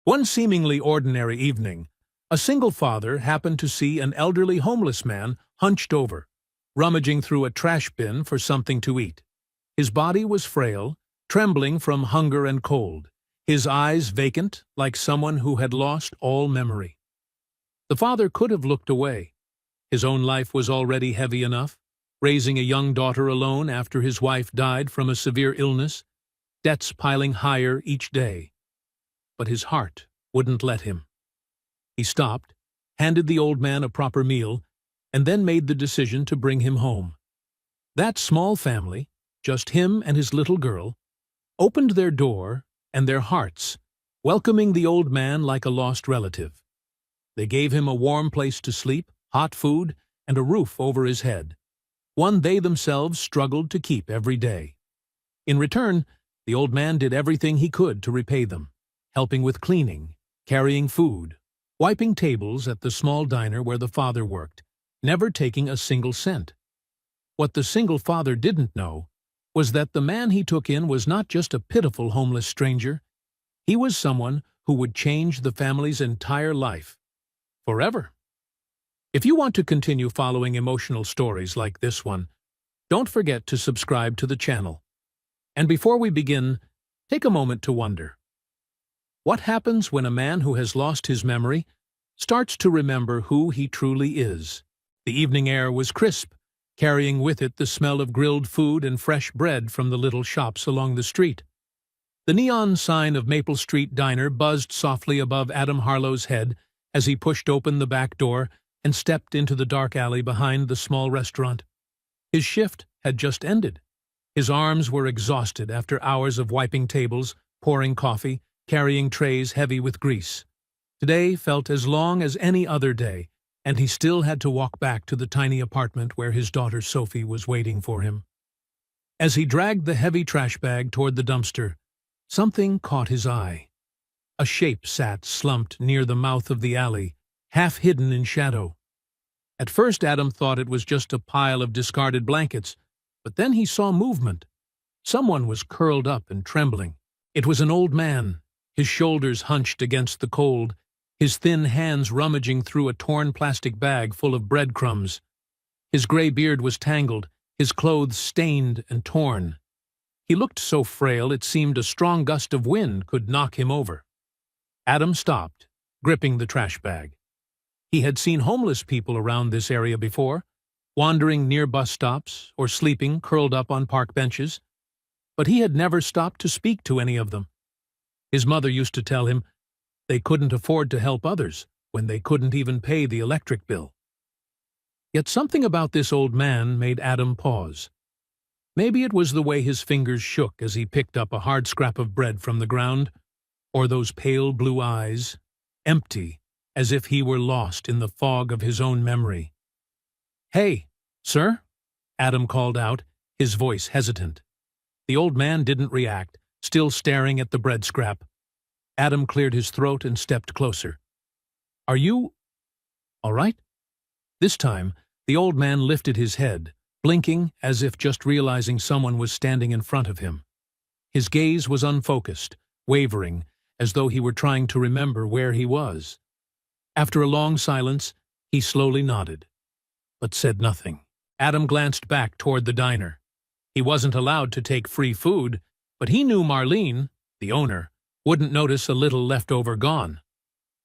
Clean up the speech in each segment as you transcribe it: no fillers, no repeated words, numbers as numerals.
One seemingly ordinary evening, a single father happened to see an elderly homeless man hunched over, rummaging through a trash bin for something to eat. His body was frail, trembling from hunger and cold, his eyes vacant like someone who had lost all memory. The father could have looked away. His own life was already heavy enough, raising a young daughter alone after his wife died from a severe illness, debts piling higher each day. But his heart wouldn't let him. He stopped, handed the old man a proper meal, and then made the decision to bring him home. That small family, just him and his little girl, opened their door and their hearts, welcoming the old man like a lost relative. They gave him a warm place to sleep, hot food, and a roof over his head, one they themselves struggled to keep every day. In return, the old man did everything he could to repay them, helping with cleaning, carrying food, wiping tables at the small diner where the father worked, never taking a single cent. What the single father didn't know was that the man he took in was not just a pitiful homeless stranger. He was someone who would change the family's entire life, forever. If you want to continue following emotional stories like this one, don't forget to subscribe to the channel. And before we begin, take a moment to wonder. What happens when a man who has lost his memory starts to remember who he truly is? The evening air was crisp, carrying with it the smell of grilled food and fresh bread from the little shops along the street. The neon sign of Maple Street Diner buzzed softly above Adam Harlow's head as he pushed open the back door and stepped into the dark alley behind the small restaurant. His shift had just ended. His arms were exhausted after hours of wiping tables, pouring coffee, carrying trays heavy with grease. Today felt as long as any other day, and he still had to walk back to the tiny apartment where his daughter Sophie was waiting for him. As he dragged the heavy trash bag toward the dumpster, something caught his eye. A shape sat slumped near the mouth of the alley, half hidden in shadow. At first Adam thought it was just a pile of discarded blankets, but then he saw movement. Someone was curled up and trembling. It was an old man, his shoulders hunched against the cold, his thin hands rummaging through a torn plastic bag full of breadcrumbs. His gray beard was tangled, his clothes stained and torn. He looked so frail it seemed a strong gust of wind could knock him over. Adam stopped, gripping the trash bag. He had seen homeless people around this area before, wandering near bus stops or sleeping curled up on park benches, but he had never stopped to speak to any of them. His mother used to tell him they couldn't afford to help others when they couldn't even pay the electric bill. Yet something about this old man made Adam pause. Maybe it was the way his fingers shook as he picked up a hard scrap of bread from the ground, or those pale blue eyes, empty, as if he were lost in the fog of his own memory. "Hey, sir?" Adam called out, his voice hesitant. The old man didn't react, still staring at the bread scrap. Adam cleared his throat and stepped closer. "Are you all right?" This time, the old man lifted his head, blinking as if just realizing someone was standing in front of him. His gaze was unfocused, wavering, as though he were trying to remember where he was. After a long silence, he slowly nodded, but said nothing. Adam glanced back toward the diner. He wasn't allowed to take free food, but he knew Marlene, the owner, wouldn't notice a little leftover gone.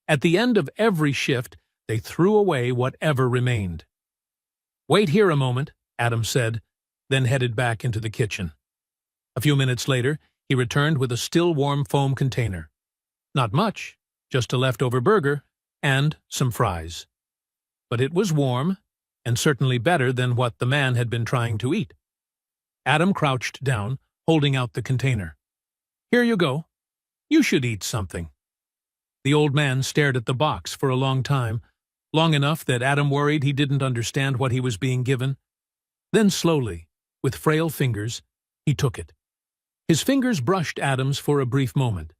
At the end of every shift, they threw away whatever remained. "Wait here a moment," Adam said, then headed back into the kitchen. A few minutes later, he returned with a still warm foam container. Not much, just a leftover burger and some fries. But it was warm, and certainly better than what the man had been trying to eat. Adam crouched down, holding out the container. "Here you go. You should eat something." The old man stared at the box for a long time, long enough that Adam worried he didn't understand what he was being given. Then slowly, with frail fingers, he took it. His fingers brushed Adam's for a brief moment,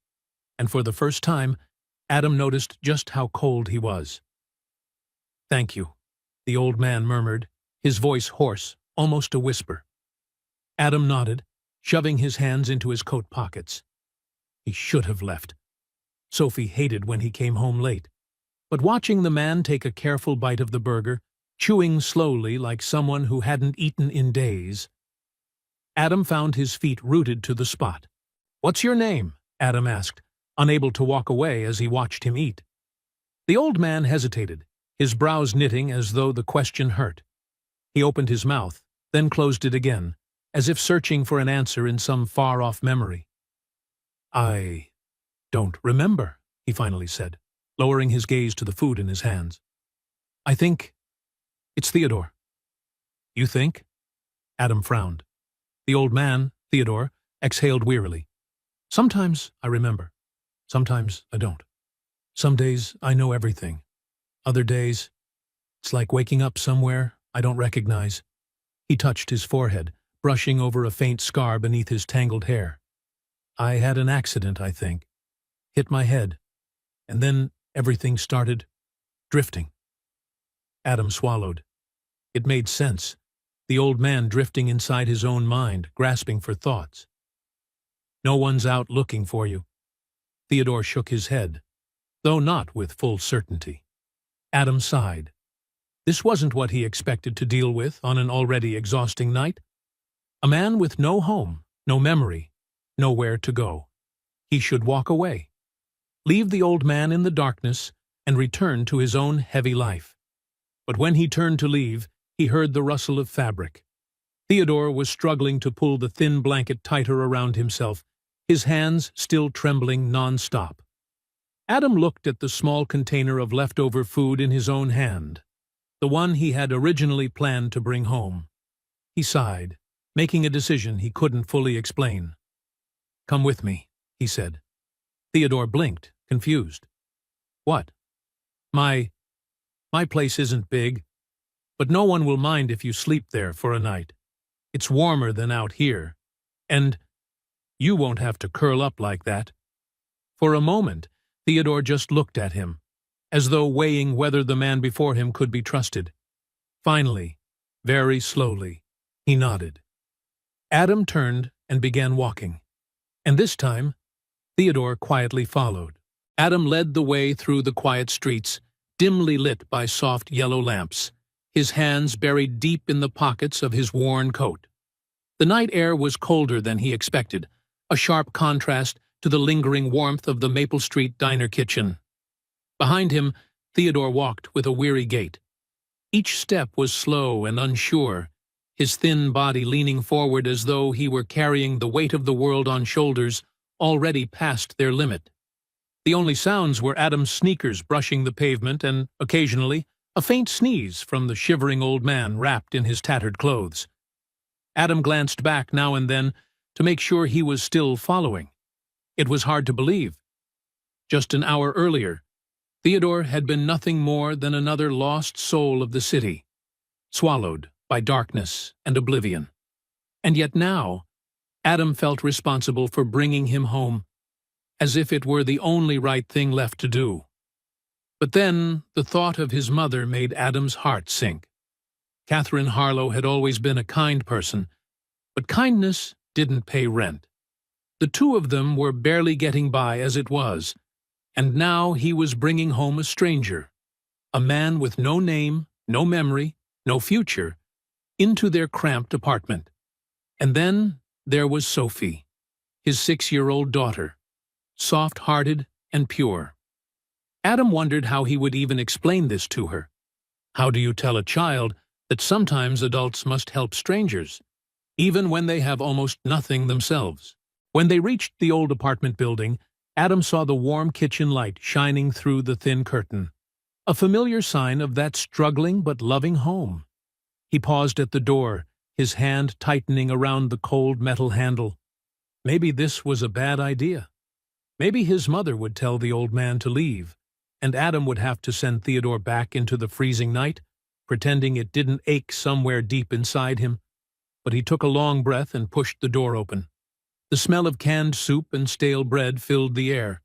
and for the first time, Adam noticed just how cold he was. "Thank you," the old man murmured, his voice hoarse, almost a whisper. Adam nodded, shoving his hands into his coat pockets. He should have left. Sophie hated when he came home late. But watching the man take a careful bite of the burger, chewing slowly like someone who hadn't eaten in days, Adam found his feet rooted to the spot. "What's your name?" Adam asked, unable to walk away as he watched him eat. The old man hesitated, his brows knitting as though the question hurt. He opened his mouth, then closed it again, as if searching for an answer in some far-off memory. "I don't remember," he finally said, lowering his gaze to the food in his hands. "I think it's Theodore." "You think?" Adam frowned. The old man, Theodore, exhaled wearily. "Sometimes I remember. Sometimes I don't. Some days I know everything. Other days, it's like waking up somewhere I don't recognize." He touched his forehead, brushing over a faint scar beneath his tangled hair. "I had an accident, I think. Hit my head. And then everything started drifting." Adam swallowed. It made sense. The old man drifting inside his own mind, grasping for thoughts. "No one's out looking for you." Theodore shook his head, though not with full certainty. Adam sighed. This wasn't what he expected to deal with on an already exhausting night. A man with no home, no memory, nowhere to go. He should walk away. Leave the old man in the darkness and return to his own heavy life. But when he turned to leave, he heard the rustle of fabric. Theodore was struggling to pull the thin blanket tighter around himself, his hands still trembling non-stop. Adam looked at the small container of leftover food in his own hand, the one he had originally planned to bring home. He sighed, making a decision he couldn't fully explain. "Come with me," he said. Theodore blinked, confused. "What?" My place isn't big, but no one will mind if you sleep there for a night. It's warmer than out here, and you won't have to curl up like that." For a moment, Theodore just looked at him, as though weighing whether the man before him could be trusted. Finally, very slowly, he nodded. Adam turned and began walking, and this time, Theodore quietly followed. Adam led the way through the quiet streets, dimly lit by soft yellow lamps, his hands buried deep in the pockets of his worn coat. The night air was colder than he expected, a sharp contrast to the lingering warmth of the Maple Street diner kitchen. Behind him, Theodore walked with a weary gait. Each step was slow and unsure, his thin body leaning forward as though he were carrying the weight of the world on shoulders already past their limit. The only sounds were Adam's sneakers brushing the pavement and, occasionally, a faint sneeze from the shivering old man wrapped in his tattered clothes. Adam glanced back now and then to make sure he was still following. It was hard to believe. Just an hour earlier, Theodore had been nothing more than another lost soul of the city, swallowed by darkness and oblivion. And yet now, Adam felt responsible for bringing him home, as if it were the only right thing left to do. But then the thought of his mother made Adam's heart sink. Catherine Harlow had always been a kind person, but kindness didn't pay rent. The two of them were barely getting by as it was, and now he was bringing home a stranger, a man with no name, no memory, no future, into their cramped apartment. And then there was Sophie, his 6-year-old daughter, soft-hearted and pure. Adam wondered how he would even explain this to her. How do you tell a child that sometimes adults must help strangers, even when they have almost nothing themselves? When they reached the old apartment building, Adam saw the warm kitchen light shining through the thin curtain, a familiar sign of that struggling but loving home. He paused at the door, his hand tightening around the cold metal handle. Maybe this was a bad idea. Maybe his mother would tell the old man to leave, and Adam would have to send Theodore back into the freezing night, pretending it didn't ache somewhere deep inside him. But he took a long breath and pushed the door open. The smell of canned soup and stale bread filled the air.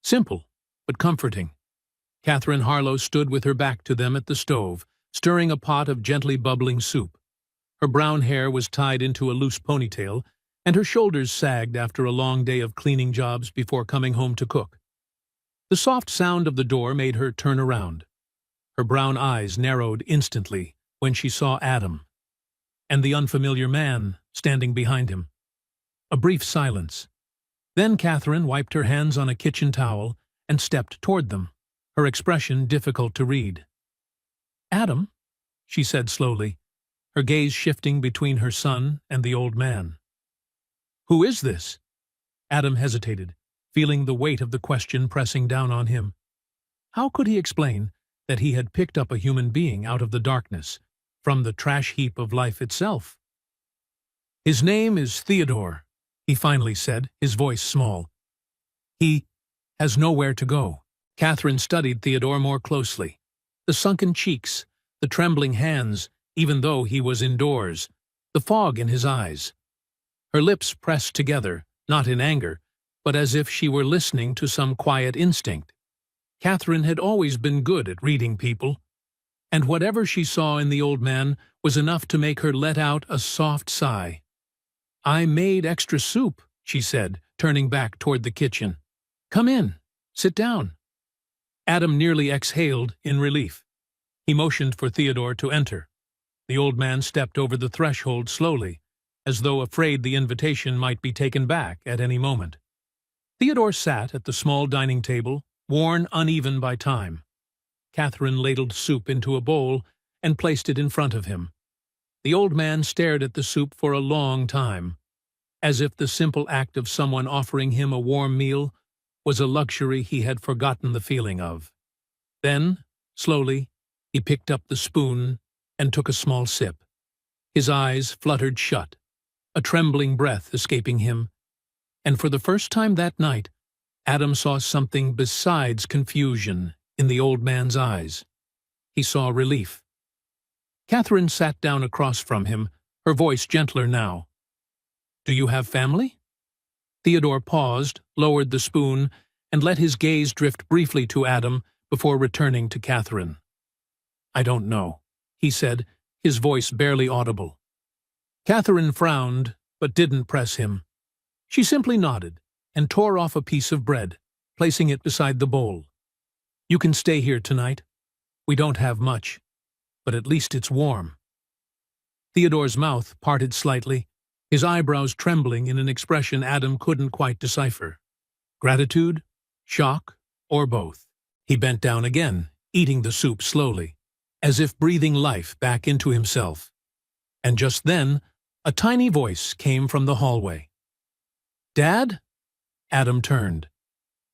Simple, but comforting. Catherine Harlow stood with her back to them at the stove, stirring a pot of gently bubbling soup. Her brown hair was tied into a loose ponytail, and her shoulders sagged after a long day of cleaning jobs before coming home to cook. The soft sound of the door made her turn around. Her brown eyes narrowed instantly when she saw Adam and the unfamiliar man standing behind him. A brief silence. Then Catherine wiped her hands on a kitchen towel and stepped toward them, her expression difficult to read. "Adam," she said slowly, her gaze shifting between her son and the old man. "Who is this?" Adam hesitated, feeling the weight of the question pressing down on him. How could he explain that he had picked up a human being out of the darkness, from the trash heap of life itself? "His name is Theodore," he finally said, his voice small. "He has nowhere to go." Catherine studied Theodore more closely. The sunken cheeks, the trembling hands, even though he was indoors, the fog in his eyes. Her lips pressed together, not in anger, but as if she were listening to some quiet instinct. Catherine had always been good at reading people, and whatever she saw in the old man was enough to make her let out a soft sigh. "I made extra soup," she said, turning back toward the kitchen. "Come in. Sit down." Adam nearly exhaled in relief. He motioned for Theodore to enter. The old man stepped over the threshold slowly, as though afraid the invitation might be taken back at any moment. Theodore sat at the small dining table, worn uneven by time. Catherine ladled soup into a bowl and placed it in front of him. The old man stared at the soup for a long time, as if the simple act of someone offering him a warm meal was a luxury he had forgotten the feeling of. Then, slowly, he picked up the spoon and took a small sip. His eyes fluttered shut, a trembling breath escaping him, and for the first time that night, Adam saw something besides confusion in the old man's eyes. He saw relief. Catherine sat down across from him, her voice gentler now. "Do you have family?" Theodore paused, lowered the spoon, and let his gaze drift briefly to Adam before returning to Catherine. "I don't know," he said, his voice barely audible. Catherine frowned, but didn't press him. She simply nodded and tore off a piece of bread, placing it beside the bowl. "You can stay here tonight. We don't have much, but at least it's warm." Theodore's mouth parted slightly, his eyebrows trembling in an expression Adam couldn't quite decipher. Gratitude, shock, or both. He bent down again, eating the soup slowly, as if breathing life back into himself. And just then, a tiny voice came from the hallway. "Dad?" Adam turned.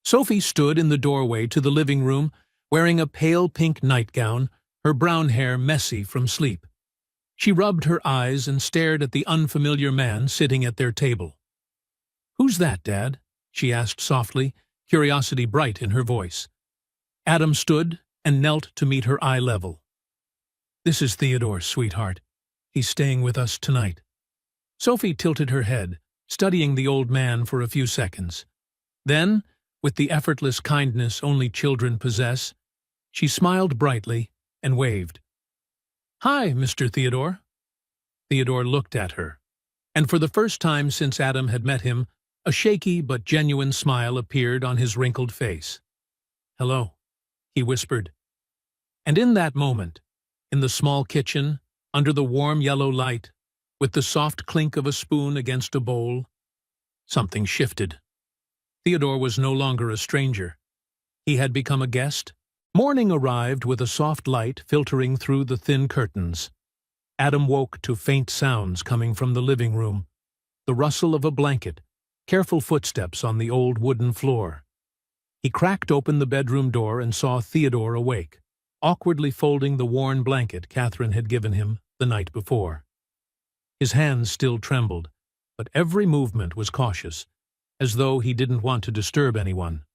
Sophie stood in the doorway to the living room, wearing a pale pink nightgown, her brown hair messy from sleep. She rubbed her eyes and stared at the unfamiliar man sitting at their table. "Who's that, Dad?" she asked softly, curiosity bright in her voice. Adam stood and knelt to meet her eye level. "This is Theodore, sweetheart. He's staying with us tonight." Sophie tilted her head, studying the old man for a few seconds. Then, with the effortless kindness only children possess, she smiled brightly and waved. "Hi, Mr. Theodore." Theodore looked at her, and for the first time since Adam had met him, a shaky but genuine smile appeared on his wrinkled face. "Hello," he whispered. And in that moment, in the small kitchen, under the warm yellow light, with the soft clink of a spoon against a bowl, something shifted. Theodore was no longer a stranger. He had become a guest. Morning arrived with a soft light filtering through the thin curtains. Adam woke to faint sounds coming from the living room, the rustle of a blanket, careful footsteps on the old wooden floor. He cracked open the bedroom door and saw Theodore awake, awkwardly folding the worn blanket Catherine had given him the night before. His hands still trembled, but every movement was cautious, as though he didn't want to disturb anyone.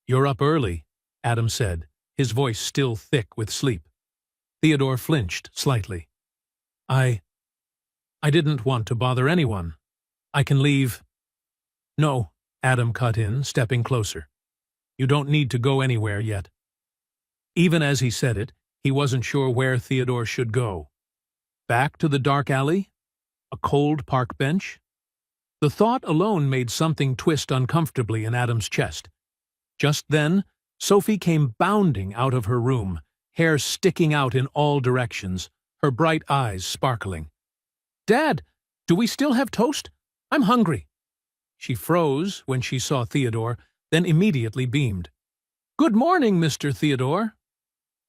"You're up early," Adam said, his voice still thick with sleep. Theodore flinched slightly. I didn't want to bother anyone. I can leave." "No," Adam cut in, stepping closer. "You don't need to go anywhere yet." Even as he said it, he wasn't sure where Theodore should go. Back to the dark alley? A cold park bench? The thought alone made something twist uncomfortably in Adam's chest. Just then, Sophie came bounding out of her room, hair sticking out in all directions, her bright eyes sparkling. "Dad, do we still have toast? I'm hungry." She froze when she saw Theodore, then immediately beamed. "Good morning, Mr. Theodore."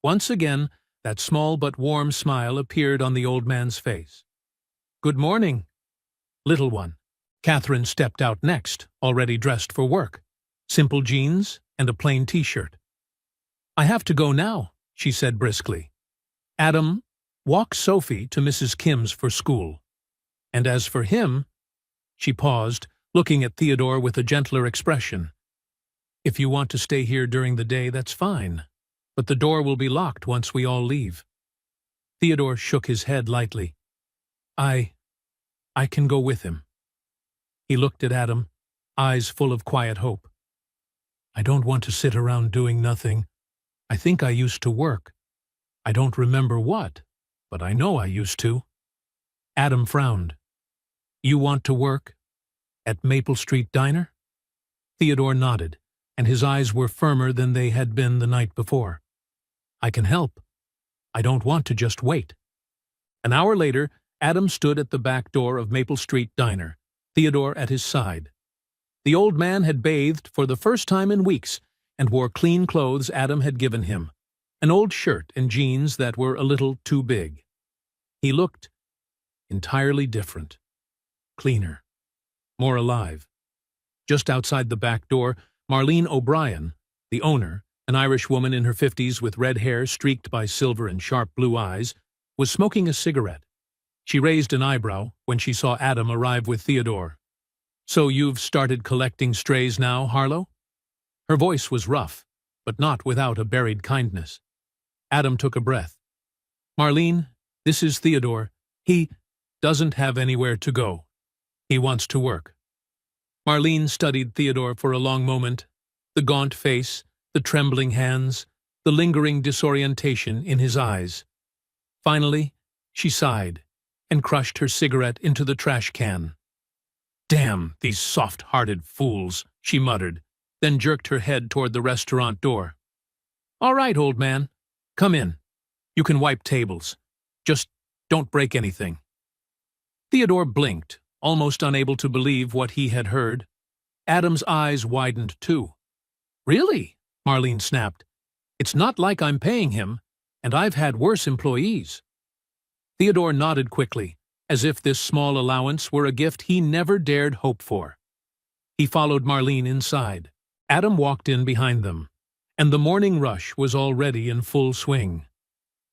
Once again, that small but warm smile appeared on the old man's face. "Good morning, little one." Catherine stepped out next, already dressed for work. Simple jeans and a plain t-shirt. "I have to go now," she said briskly. "Adam, walk Sophie to Mrs. Kim's for school. And as for him—" She paused, looking at Theodore with a gentler expression. "If you want to stay here during the day, that's fine. But the door will be locked once we all leave." Theodore shook his head lightly. I can go with him." He looked at Adam, eyes full of quiet hope. "I don't want to sit around doing nothing. I think I used to work. I don't remember what, but I know I used to." Adam frowned. "You want to work? At Maple Street Diner?" Theodore nodded, and his eyes were firmer than they had been the night before. "I can help. I don't want to just wait." An hour later, Adam stood at the back door of Maple Street Diner, Theodore at his side. The old man had bathed for the first time in weeks and wore clean clothes Adam had given him, an old shirt and jeans that were a little too big. He looked entirely different, cleaner, more alive. Just outside the back door, Marlene O'Brien, the owner, an Irish woman in her 50s with red hair streaked by silver and sharp blue eyes, was smoking a cigarette. She raised an eyebrow when she saw Adam arrive with Theodore. "So you've started collecting strays now, Harlow?" Her voice was rough, but not without a buried kindness. Adam took a breath. "Marlene, this is Theodore. He doesn't have anywhere to go. He wants to work." Marlene studied Theodore for a long moment, the gaunt face, the trembling hands, the lingering disorientation in his eyes. Finally, she sighed and crushed her cigarette into the trash can. "Damn these soft-hearted fools," she muttered, then jerked her head toward the restaurant door. "All right, old man. Come in. You can wipe tables. Just don't break anything." Theodore blinked, almost unable to believe what he had heard. Adam's eyes widened too. "Really?" Marlene snapped. "It's not like I'm paying him, and I've had worse employees." Theodore nodded quickly, as if this small allowance were a gift he never dared hope for. He followed Marlene inside. Adam walked in behind them, and the morning rush was already in full swing.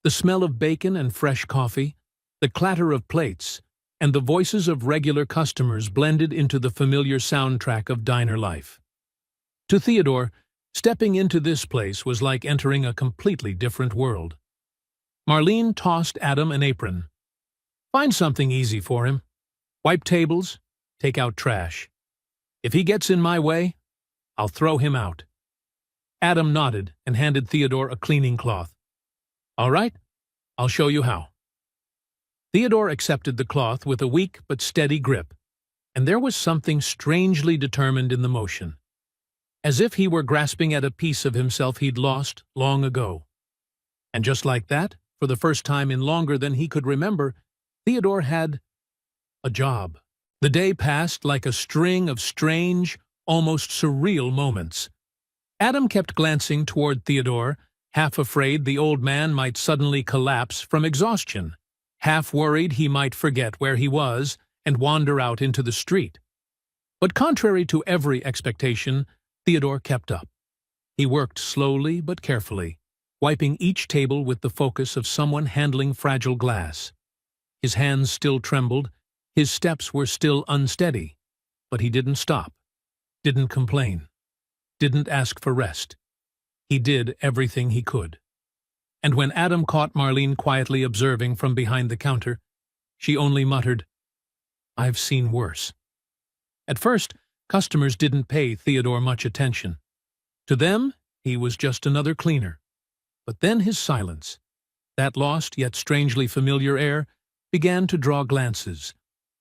The smell of bacon and fresh coffee, the clatter of plates, and the voices of regular customers blended into the familiar soundtrack of diner life. To Theodore, stepping into this place was like entering a completely different world. Marlene tossed Adam an apron. "Find something easy for him. Wipe tables, take out trash. If he gets in my way, I'll throw him out." Adam nodded and handed Theodore a cleaning cloth. "All right, I'll show you how." Theodore accepted the cloth with a weak but steady grip, and there was something strangely determined in the motion, as if he were grasping at a piece of himself he'd lost long ago. And just like that, for the first time in longer than he could remember, Theodore had a job. The day passed like a string of strange, almost surreal moments. Adam kept glancing toward Theodore, half afraid the old man might suddenly collapse from exhaustion, half worried he might forget where he was and wander out into the street. But contrary to every expectation, Theodore kept up. He worked slowly but carefully, wiping each table with the focus of someone handling fragile glass. His hands still trembled, his steps were still unsteady, but he didn't stop, didn't complain, didn't ask for rest. He did everything he could. And when Adam caught Marlene quietly observing from behind the counter, she only muttered, "I've seen worse." At first, customers didn't pay Theodore much attention. To them, he was just another cleaner. But then his silence, that lost yet strangely familiar air, began to draw glances.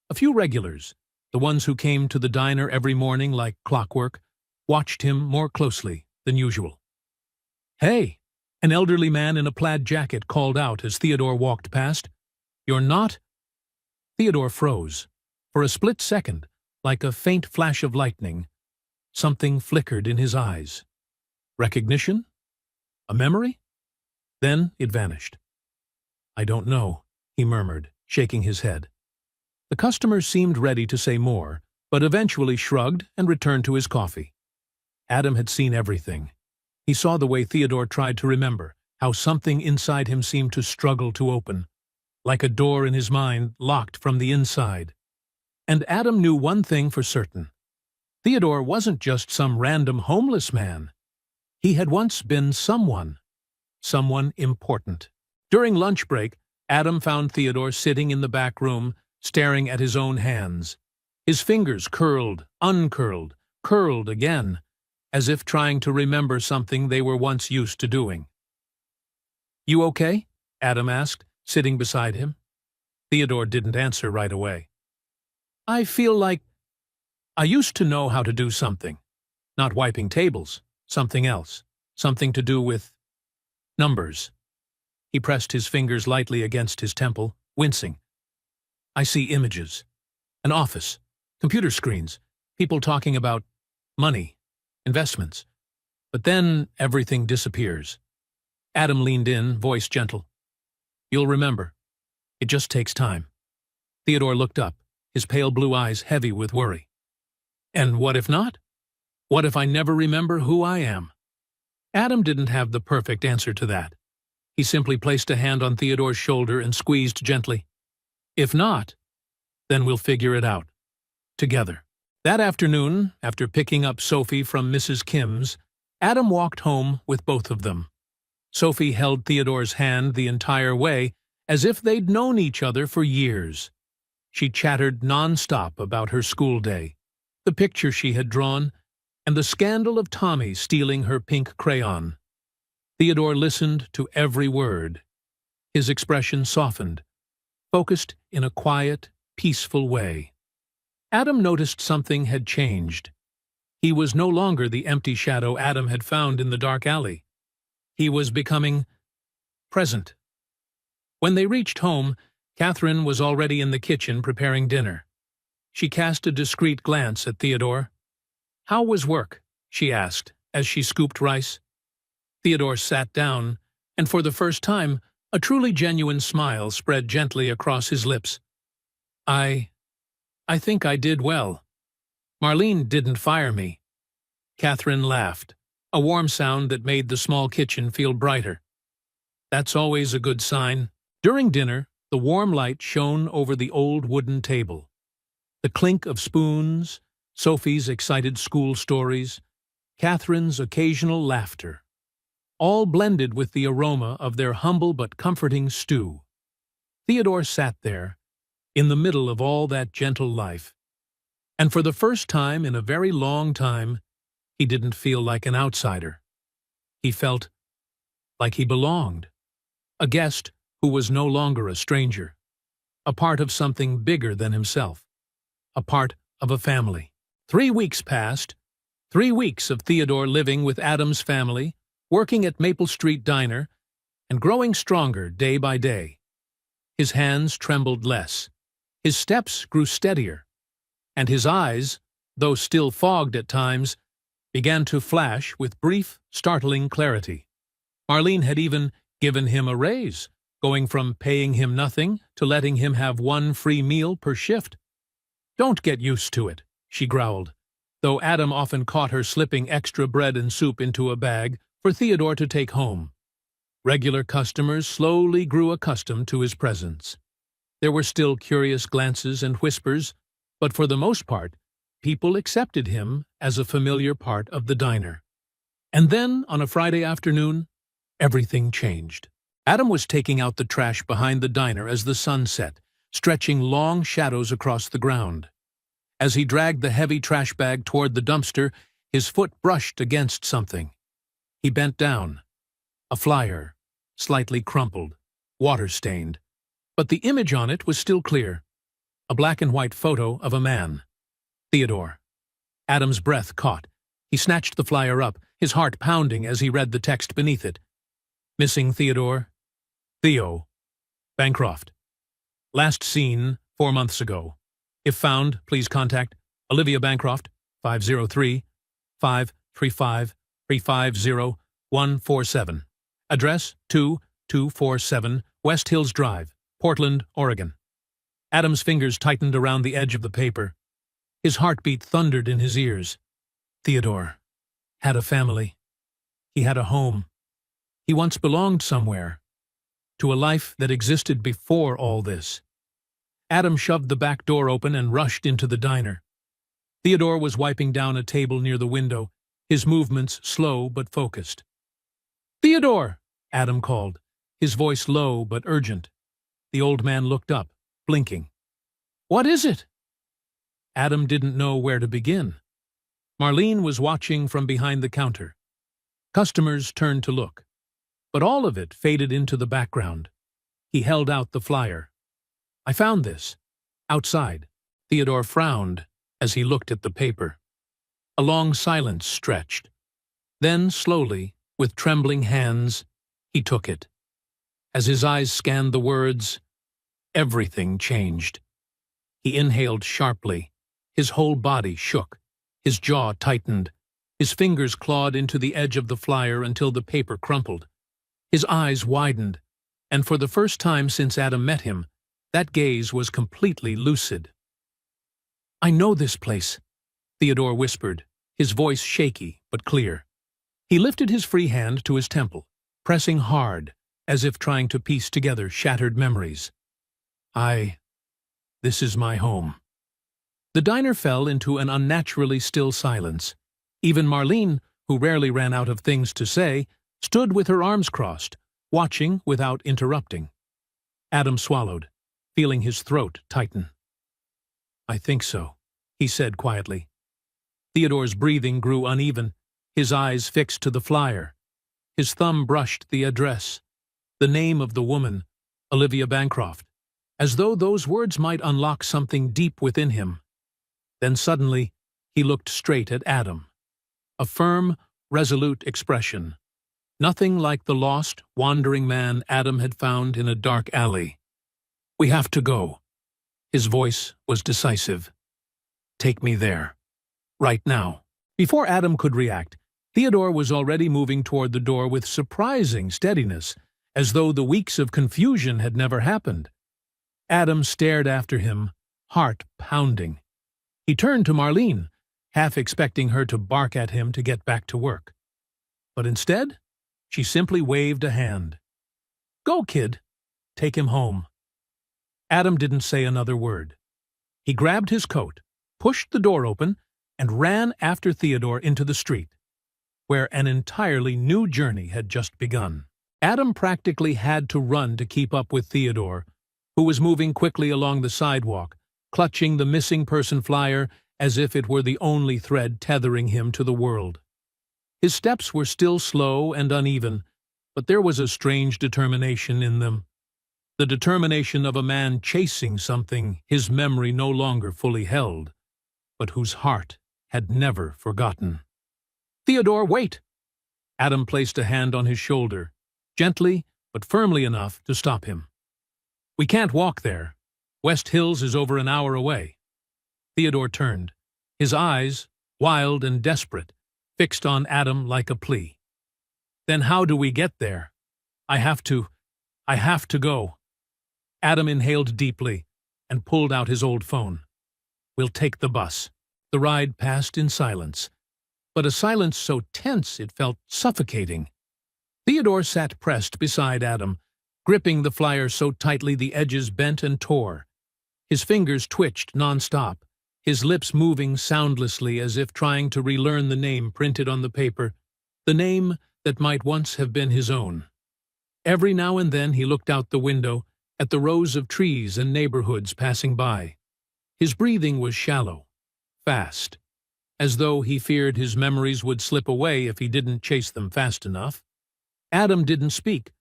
A few regulars, the ones who came to the diner every morning like clockwork, watched him more closely, than usual. "Hey!" An elderly man in a plaid jacket called out as Theodore walked past. "You're not—" Theodore froze. For a split second, like a faint flash of lightning, something flickered in his eyes. Recognition? A memory? Then it vanished. "I don't know," he murmured, shaking his head. The customer seemed ready to say more, but eventually shrugged and returned to his coffee. Adam had seen everything. He saw the way Theodore tried to remember, how something inside him seemed to struggle to open, like a door in his mind locked from the inside. And Adam knew one thing for certain. Theodore wasn't just some random homeless man. He had once been someone important. During lunch break, Adam found Theodore sitting in the back room, staring at his own hands. His fingers curled, uncurled, curled again, as if trying to remember something they were once used to doing. "You okay?" Adam asked, sitting beside him. Theodore didn't answer right away. "I feel like I used to know how to do something. Not wiping tables, something else. Something to do with numbers." He pressed his fingers lightly against his temple, wincing. "I see images. An office, computer screens, people talking about money, investments. But then everything disappears." Adam leaned in, voice gentle. "You'll remember. It just takes time." Theodore looked up, his pale blue eyes heavy with worry. "And what if not? What if I never remember who I am?" Adam didn't have the perfect answer to that. He simply placed a hand on Theodore's shoulder and squeezed gently. "If not, then we'll figure it out. Together." That afternoon, after picking up Sophie from Mrs. Kim's, Adam walked home with both of them. Sophie held Theodore's hand the entire way, as if they'd known each other for years. She chattered non-stop about her school day, the picture she had drawn, and the scandal of Tommy stealing her pink crayon. Theodore listened to every word. His expression softened, focused in a quiet, peaceful way. Adam noticed something had changed. He was no longer the empty shadow Adam had found in the dark alley. He was becoming present. When they reached home, Catherine was already in the kitchen preparing dinner. She cast a discreet glance at Theodore. "How was work?" she asked, as she scooped rice. Theodore sat down, and for the first time, a truly genuine smile spread gently across his lips. I think I did well. Marlene didn't fire me." Catherine laughed, a warm sound that made the small kitchen feel brighter. "That's always a good sign." During dinner, the warm light shone over the old wooden table. The clink of spoons, Sophie's excited school stories, Catherine's occasional laughter, all blended with the aroma of their humble but comforting stew. Theodore sat there, in the middle of all that gentle life, and for the first time in a very long time, he didn't feel like an outsider. He felt like he belonged, a guest who was no longer a stranger, a part of something bigger than himself, a part of a family. 3 weeks passed, 3 weeks of Theodore living with Adam's family, working at Maple Street Diner, and growing stronger day by day. His hands trembled less, his steps grew steadier, and his eyes, though still fogged at times, began to flash with brief, startling clarity. Marlene had even given him a raise, going from paying him nothing to letting him have 1 free meal per shift. "Don't get used to it," she growled, though Adam often caught her slipping extra bread and soup into a bag for Theodore to take home. Regular customers slowly grew accustomed to his presence. There were still curious glances and whispers, but for the most part, people accepted him as a familiar part of the diner. And then, on a Friday afternoon, everything changed. Adam was taking out the trash behind the diner as the sun set, stretching long shadows across the ground. As he dragged the heavy trash bag toward the dumpster, his foot brushed against something. He bent down. A flyer, slightly crumpled, water-stained. But the image on it was still clear. A black-and-white photo of a man. Theodore. Adam's breath caught. He snatched the flyer up, his heart pounding as he read the text beneath it. Missing Theodore. Theo. Bancroft. Last seen 4 months ago. If found, please contact Olivia Bancroft, 503-535-350-147. Address 2247 West Hills Drive, Portland, Oregon. Adam's fingers tightened around the edge of the paper. His heartbeat thundered in his ears. Theodore had a family. He had a home. He once belonged somewhere, to a life that existed before all this. Adam shoved the back door open and rushed into the diner. Theodore was wiping down a table near the window, his movements slow but focused. "Theodore!" Adam called, his voice low but urgent. The old man looked up, blinking. "What is it?" Adam didn't know where to begin. Marlene was watching from behind the counter. Customers turned to look, but all of it faded into the background. He held out the flyer. "I found this. Outside." Theodore frowned as he looked at the paper. A long silence stretched. Then, slowly, with trembling hands, he took it. As his eyes scanned the words, everything changed. He inhaled sharply. His whole body shook. His jaw tightened. His fingers clawed into the edge of the flyer until the paper crumpled. His eyes widened, and for the first time since Adam met him, that gaze was completely lucid. "I know this place," Theodore whispered, his voice shaky but clear. He lifted his free hand to his temple, pressing hard, as if trying to piece together shattered memories. This is my home." The diner fell into an unnaturally still silence. Even Marlene, who rarely ran out of things to say, stood with her arms crossed, watching without interrupting. Adam swallowed, feeling his throat tighten. "I think so," he said quietly. Theodore's breathing grew uneven, his eyes fixed to the flyer. His thumb brushed the address, the name of the woman, Olivia Bancroft, as though those words might unlock something deep within him. Then suddenly, he looked straight at Adam. A firm, resolute expression. Nothing like the lost, wandering man Adam had found in a dark alley. "We have to go." His voice was decisive. "Take me there. Right now." Before Adam could react, Theodore was already moving toward the door with surprising steadiness, as though the weeks of confusion had never happened. Adam stared after him, heart pounding. He turned to Marlene, half expecting her to bark at him to get back to work. But instead, she simply waved a hand. "Go, kid. Take him home." Adam didn't say another word. He grabbed his coat, pushed the door open, and ran after Theodore into the street, where an entirely new journey had just begun. Adam practically had to run to keep up with Theodore, who was moving quickly along the sidewalk, clutching the missing person flyer as if it were the only thread tethering him to the world. His steps were still slow and uneven, but there was a strange determination in them. The determination of a man chasing something his memory no longer fully held, but whose heart had never forgotten. "Theodore, wait!" Adam placed a hand on his shoulder, gently but firmly enough to stop him. "We can't walk there. West Hills is over an hour away." Theodore turned, his eyes, wild and desperate, fixed on Adam like a plea. "Then how do we get there? I have to go." Adam inhaled deeply and pulled out his old phone. "We'll take the bus." The ride passed in silence, but a silence so tense it felt suffocating. Theodore sat pressed beside Adam, gripping the flyer so tightly the edges bent and tore. His fingers twitched nonstop, his lips moving soundlessly as if trying to relearn the name printed on the paper, the name that might once have been his own. Every now and then he looked out the window at the rows of trees and neighborhoods passing by. His breathing was shallow, fast, as though he feared his memories would slip away if he didn't chase them fast enough. Adam didn't speak,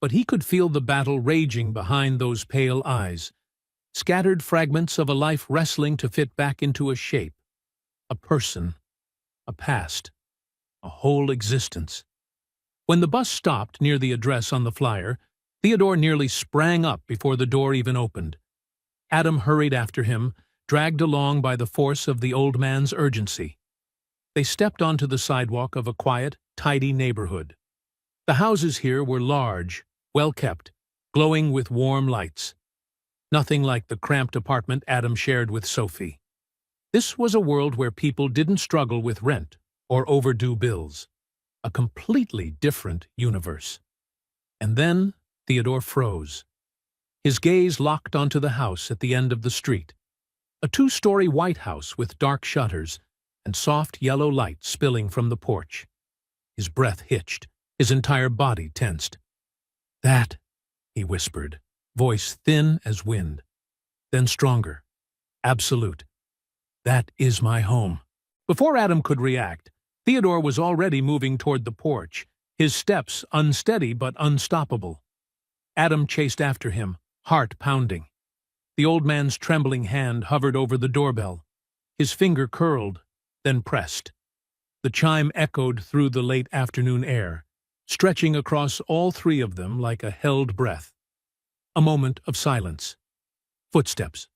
but he could feel the battle raging behind those pale eyes, scattered fragments of a life wrestling to fit back into a shape, a person, a past. a whole existence. When the bus stopped near the address on the flyer, Theodore nearly sprang up before the door even opened. Adam hurried after him, dragged along by the force of the old man's urgency. They stepped onto the sidewalk of a quiet, tidy neighborhood. The houses here were large, well-kept, glowing with warm lights. Nothing like the cramped apartment Adam shared with Sophie. This was a world where people didn't struggle with rent or overdue bills. A completely different universe. And then Theodore froze. His gaze locked onto the house at the end of the street. A two-story white house with dark shutters and soft yellow light spilling from the porch. His breath hitched, his entire body tensed. "That," he whispered, voice thin as wind. Then stronger. Absolute. "That is my home." Before Adam could react, Theodore was already moving toward the porch, his steps unsteady but unstoppable. Adam chased after him, heart pounding. The old man's trembling hand hovered over the doorbell. His finger curled, then pressed. The chime echoed through the late afternoon air, stretching across all three of them like a held breath. A moment of silence. Footsteps.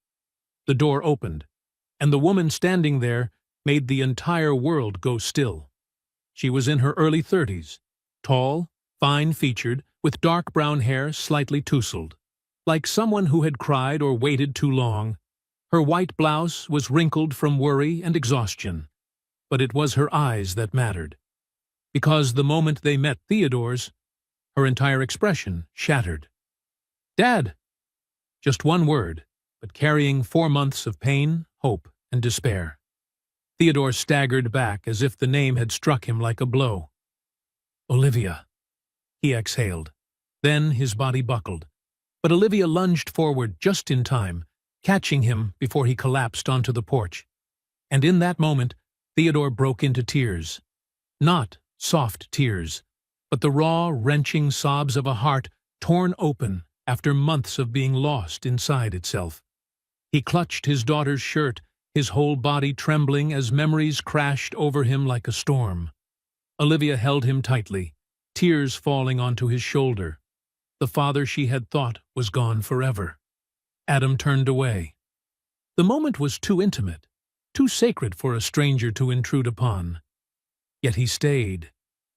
The door opened, and the woman standing there made the entire world go still. She was in her early 30s, tall, fine-featured, with dark brown hair slightly tousled. Like someone who had cried or waited too long, her white blouse was wrinkled from worry and exhaustion. But it was her eyes that mattered. Because the moment they met Theodore's, her entire expression shattered. "Dad!" Just one word, but carrying 4 months of pain, hope, and despair. Theodore staggered back as if the name had struck him like a blow. "Olivia," he exhaled. Then his body buckled. But Olivia lunged forward just in time, catching him before he collapsed onto the porch. And in that moment, Theodore broke into tears. Not soft tears, but the raw, wrenching sobs of a heart torn open after months of being lost inside itself. He clutched his daughter's shirt, his whole body trembling as memories crashed over him like a storm. Olivia held him tightly, tears falling onto his shoulder. The father she had thought was gone forever. Adam turned away. The moment was too intimate, too sacred for a stranger to intrude upon. Yet he stayed,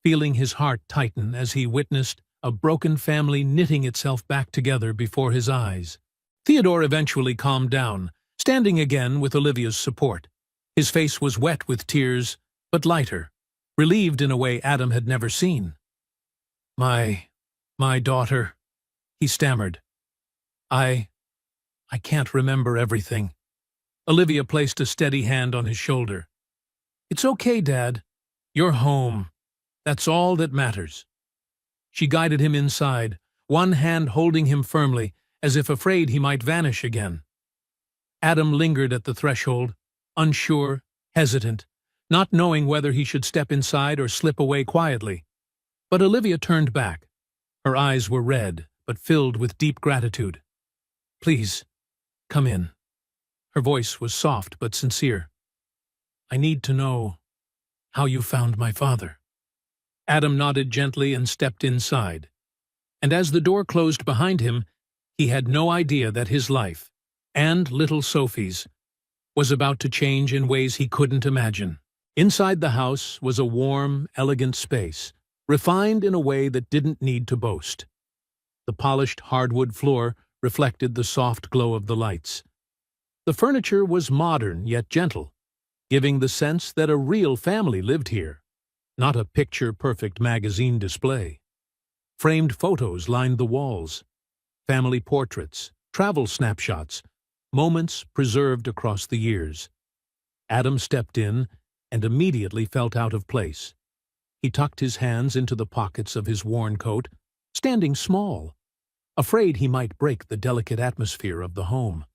feeling his heart tighten as he witnessed a broken family knitting itself back together before his eyes. Theodore eventually calmed down, standing again with Olivia's support. His face was wet with tears, but lighter, relieved in a way Adam had never seen. My daughter," he stammered. I can't remember everything." Olivia placed a steady hand on his shoulder. "It's okay, Dad. You're home. That's all that matters." She guided him inside, one hand holding him firmly, as if afraid he might vanish again. Adam lingered at the threshold, unsure, hesitant, not knowing whether he should step inside or slip away quietly. But Olivia turned back. Her eyes were red, but filled with deep gratitude. "Please, come in." Her voice was soft but sincere. "I need to know how you found my father." Adam nodded gently and stepped inside. And as the door closed behind him, he had no idea that his life, and little Sophie's, was about to change in ways he couldn't imagine. Inside the house was a warm, elegant space, refined in a way that didn't need to boast. The polished hardwood floor reflected the soft glow of the lights. The furniture was modern yet gentle, giving the sense that a real family lived here, not a picture-perfect magazine display. Framed photos lined the walls, family portraits, travel snapshots, moments preserved across the years. Adam stepped in and immediately felt out of place. He tucked his hands into the pockets of his worn coat, standing small, afraid he might break the delicate atmosphere of the home.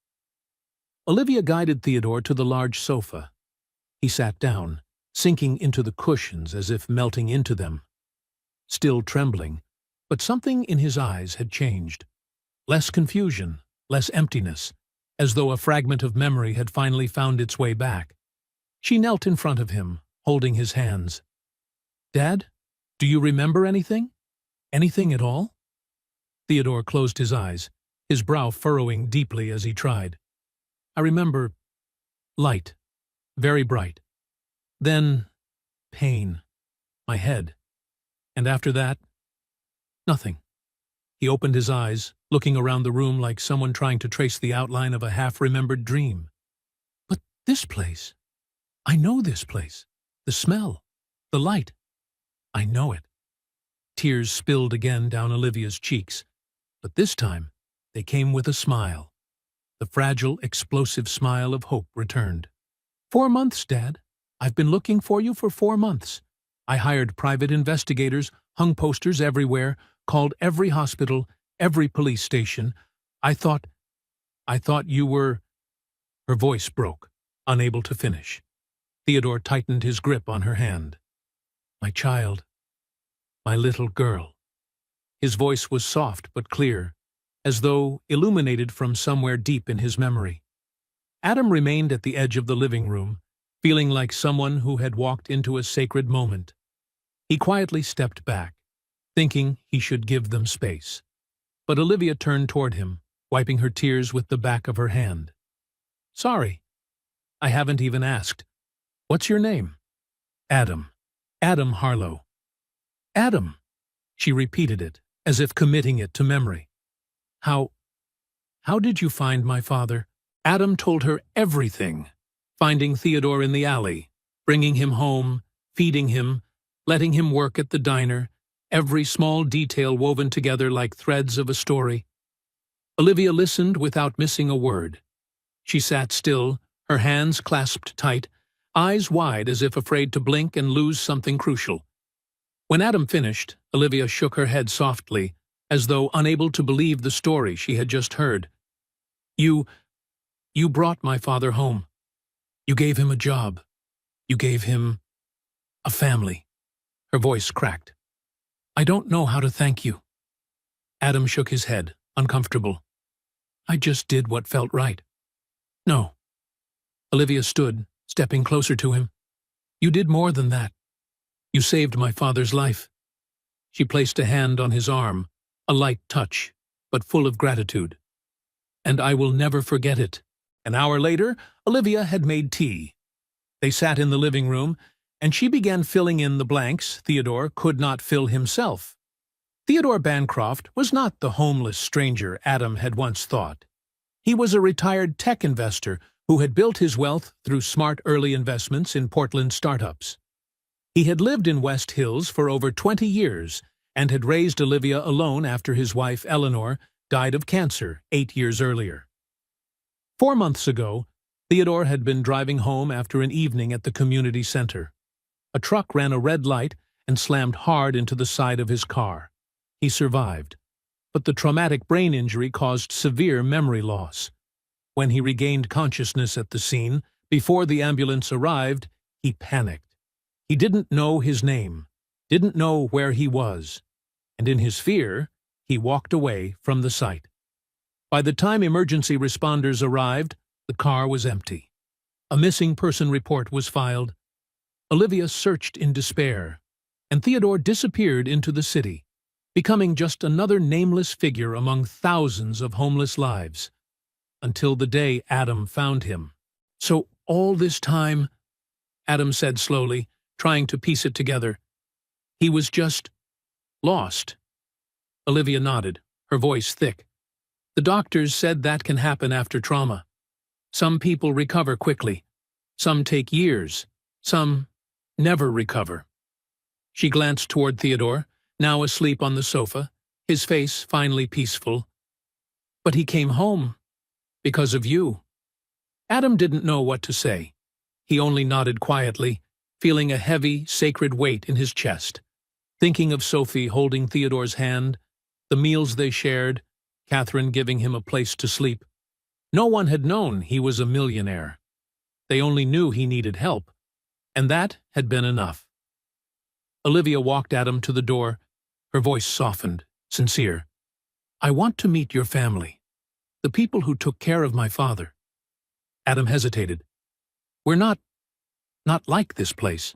Olivia guided Theodore to the large sofa. He sat down, sinking into the cushions as if melting into them. Still trembling, but something in his eyes had changed. Less confusion, less emptiness, as though a fragment of memory had finally found its way back. She knelt in front of him, holding his hands. Dad, do you remember anything? Anything at all? Theodore closed his eyes, his brow furrowing deeply as he tried. I remember light, very bright. Then pain, my head. And after that, nothing. He opened his eyes, looking around the room like someone trying to trace the outline of a half-remembered dream. But this place, I know this place. The smell, the light. I know it. Tears spilled again down Olivia's cheeks, but this time they came with a smile. The fragile, explosive smile of hope returned. 4 months, Dad. I've been looking for you for 4 months. I hired private investigators, hung posters everywhere, called every hospital, every police station. I thought you were—" Her voice broke, unable to finish. Theodore tightened his grip on her hand. My child, my little girl. His voice was soft but clear, as though illuminated from somewhere deep in his memory. Adam remained at the edge of the living room, feeling like someone who had walked into a sacred moment. He quietly stepped back, thinking he should give them space. But Olivia turned toward him, wiping her tears with the back of her hand. Sorry, I haven't even asked. What's your name? Adam. Adam Harlow. Adam. She repeated it, as if committing it to memory. How did you find my father? Adam told her everything. Finding Theodore in the alley, bringing him home, feeding him, letting him work at the diner, every small detail woven together like threads of a story. Olivia listened without missing a word. She sat still, her hands clasped tight, eyes wide as if afraid to blink and lose something crucial. When Adam finished, Olivia shook her head softly, as though unable to believe the story she had just heard. You brought my father home. You gave him a job. You gave him a family. Her voice cracked. I don't know how to thank you. Adam shook his head, uncomfortable. I just did what felt right. No. Olivia stood, stepping closer to him. You did more than that. You saved my father's life. She placed a hand on his arm, a light touch, but full of gratitude. And I will never forget it. An hour later, Olivia had made tea. They sat in the living room, and she began filling in the blanks Theodore could not fill himself. Theodore Bancroft was not the homeless stranger Adam had once thought. He was a retired tech investor who had built his wealth through smart early investments in Portland startups. He had lived in West Hills for over 20 years and had raised Olivia alone after his wife, Eleanor, died of cancer 8 years earlier. 4 months ago, Theodore had been driving home after an evening at the community center. A truck ran a red light and slammed hard into the side of his car. He survived, but the traumatic brain injury caused severe memory loss. When he regained consciousness at the scene, before the ambulance arrived, he panicked. He didn't know his name, didn't know where he was, and in his fear, he walked away from the site. By the time emergency responders arrived, the car was empty. A missing person report was filed. Olivia searched in despair, and Theodore disappeared into the city, becoming just another nameless figure among thousands of homeless lives, until the day Adam found him. So all this time, Adam said slowly, trying to piece it together, he was just lost. Olivia nodded, her voice thick. The doctors said that can happen after trauma. Some people recover quickly. Some take years. Some never recover. She glanced toward Theodore, now asleep on the sofa, his face finally peaceful. But he came home because of you. Adam didn't know what to say. He only nodded quietly, feeling a heavy, sacred weight in his chest, thinking of Sophie holding Theodore's hand, the meals they shared, Catherine giving him a place to sleep. No one had known he was a millionaire. They only knew he needed help, and that had been enough. Olivia walked Adam to the door, her voice softened, sincere. I want to meet your family, the people who took care of my father. Adam hesitated. We're not like this place.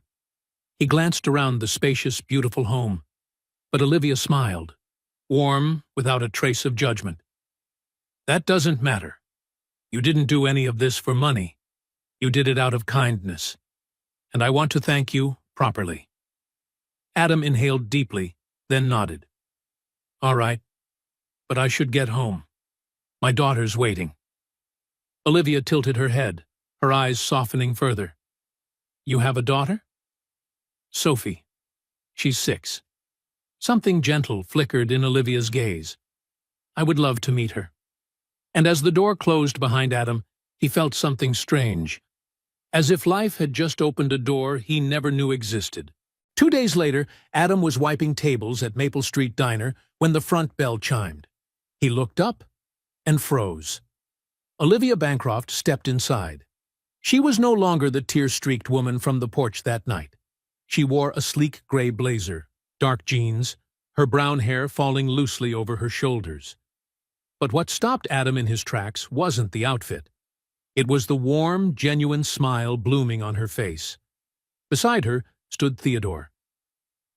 He glanced around the spacious, beautiful home, but Olivia smiled, warm, without a trace of judgment. That doesn't matter. You didn't do any of this for money. You did it out of kindness. And I want to thank you properly. Adam inhaled deeply, then nodded. All right, but I should get home. My daughter's waiting. Olivia tilted her head, her eyes softening further. You have a daughter? Sophie. She's 6. Something gentle flickered in Olivia's gaze. I would love to meet her. And as the door closed behind Adam, he felt something strange, as if life had just opened a door he never knew existed. 2 days later, Adam was wiping tables at Maple Street Diner when the front bell chimed. He looked up and froze. Olivia Bancroft stepped inside. She was no longer the tear-streaked woman from the porch that night. She wore a sleek gray blazer, dark jeans, her brown hair falling loosely over her shoulders. But what stopped Adam in his tracks wasn't the outfit. It was the warm, genuine smile blooming on her face. Beside her stood Theodore.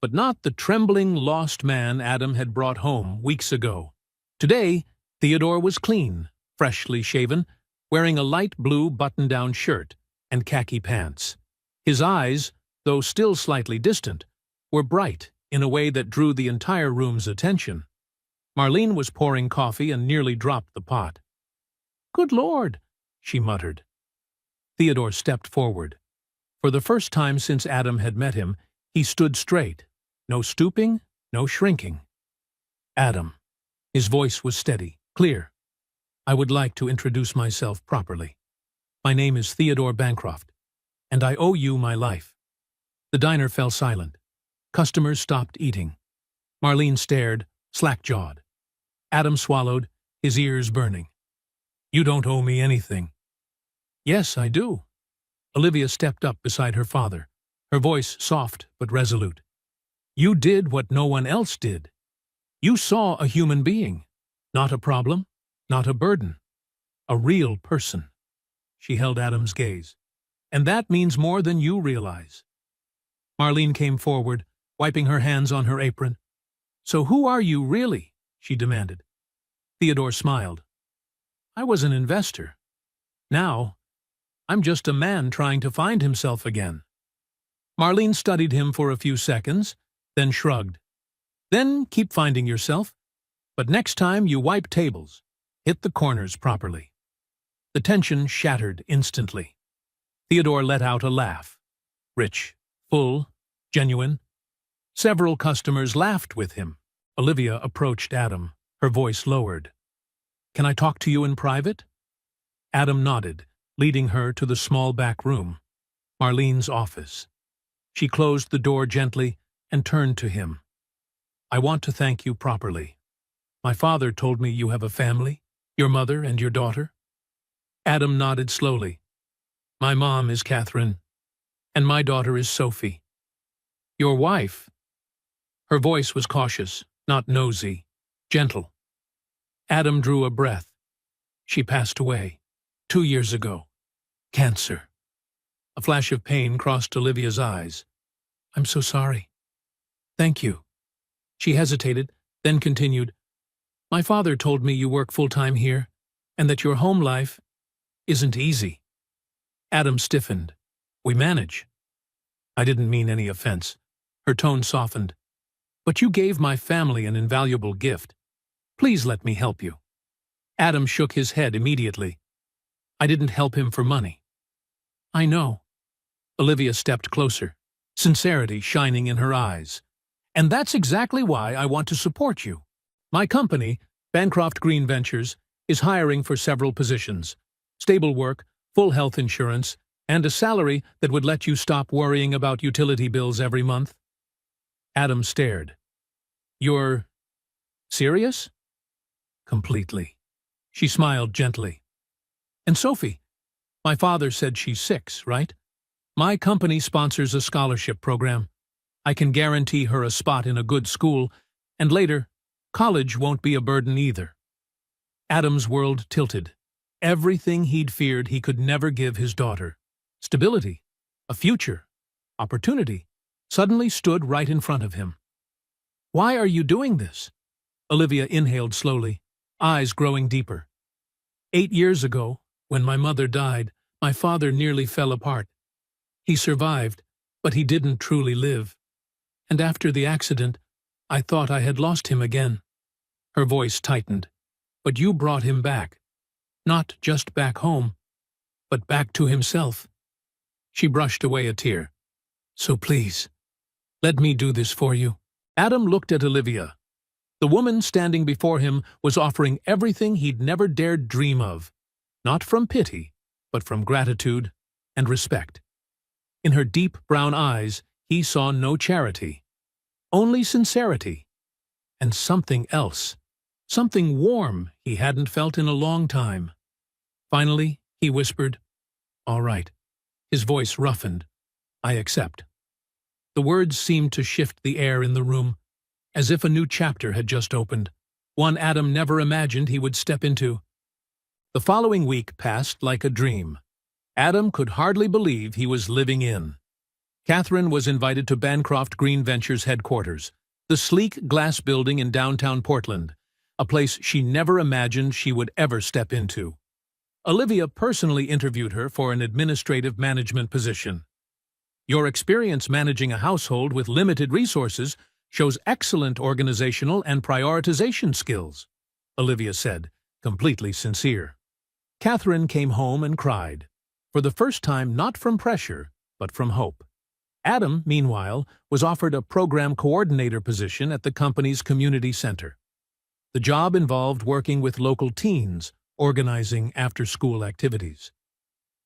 But not the trembling, lost man Adam had brought home weeks ago. Today, Theodore was clean, freshly shaven, wearing a light blue button-down shirt and khaki pants. His eyes, though still slightly distant, were bright in a way that drew the entire room's attention. Marlene was pouring coffee and nearly dropped the pot. Good Lord, she muttered. Theodore stepped forward. For the first time since Adam had met him, he stood straight. No stooping, no shrinking. Adam. His voice was steady, clear. I would like to introduce myself properly. My name is Theodore Bancroft, and I owe you my life. The diner fell silent. Customers stopped eating. Marlene stared, slack-jawed. Adam swallowed, his ears burning. You don't owe me anything. Yes, I do. Olivia stepped up beside her father, her voice soft but resolute. You did what no one else did. You saw a human being, not a problem, not a burden, a real person. She held Adam's gaze. And that means more than you realize. Marlene came forward, wiping her hands on her apron. So who are you really? She demanded. Theodore smiled. I was an investor. Now, I'm just a man trying to find himself again. Marlene studied him for a few seconds, then shrugged. Then keep finding yourself. But next time you wipe tables, hit the corners properly. The tension shattered instantly. Theodore let out a laugh. Rich, full, genuine. Several customers laughed with him. Olivia approached Adam, her voice lowered. Can I talk to you in private? Adam nodded, leading her to the small back room, Marlene's office. She closed the door gently and turned to him. I want to thank you properly. My father told me you have a family, your mother and your daughter. Adam nodded slowly. My mom is Catherine, and my daughter is Sophie. Your wife? Her voice was cautious, not nosy, gentle. Adam drew a breath. She passed away 2 years ago. Cancer. A flash of pain crossed Olivia's eyes. I'm so sorry. Thank you. She hesitated, then continued. My father told me you work full-time here, and that your home life isn't easy. Adam stiffened. We manage. I didn't mean any offense. Her tone softened. But you gave my family an invaluable gift. Please let me help you. Adam shook his head immediately. I didn't help him for money. I know. Olivia stepped closer, sincerity shining in her eyes. And that's exactly why I want to support you. My company, Bancroft Green Ventures, is hiring for several positions. Stable work, full health insurance, and a salary that would let you stop worrying about utility bills every month. Adam stared. You're serious? Completely. She smiled gently. And Sophie, my father said she's 6, right? My company sponsors a scholarship program. I can guarantee her a spot in a good school, and later, college won't be a burden either. Adam's world tilted. Everything he'd feared he could never give his daughter. Stability, a future, opportunity. suddenly stood right in front of him. "Why are you doing this?" Olivia inhaled slowly, eyes growing deeper. 8 years ago, when my mother died, my father nearly fell apart. He survived, but he didn't truly live. And after the accident, I thought I had lost him again. Her voice tightened. But you brought him back. Not just back home, but back to himself. She brushed away a tear. So please, let me do this for you. Adam looked at Olivia. The woman standing before him was offering everything he'd never dared dream of, not from pity, but from gratitude and respect. In her deep brown eyes, he saw no charity, only sincerity, and something else, something warm he hadn't felt in a long time. Finally, he whispered, "All right." His voice roughened. "I accept." The words seemed to shift the air in the room, as if a new chapter had just opened, one Adam never imagined he would step into. The following week passed like a dream. Adam could hardly believe he was living in. Catherine was invited to Bancroft Green Ventures headquarters, the sleek glass building in downtown Portland, a place she never imagined she would ever step into. Olivia personally interviewed her for an administrative management position. "Your experience managing a household with limited resources shows excellent organizational and prioritization skills," Olivia said, completely sincere. Catherine came home and cried, for the first time not from pressure, but from hope. Adam, meanwhile, was offered a program coordinator position at the company's community center. The job involved working with local teens, organizing after-school activities.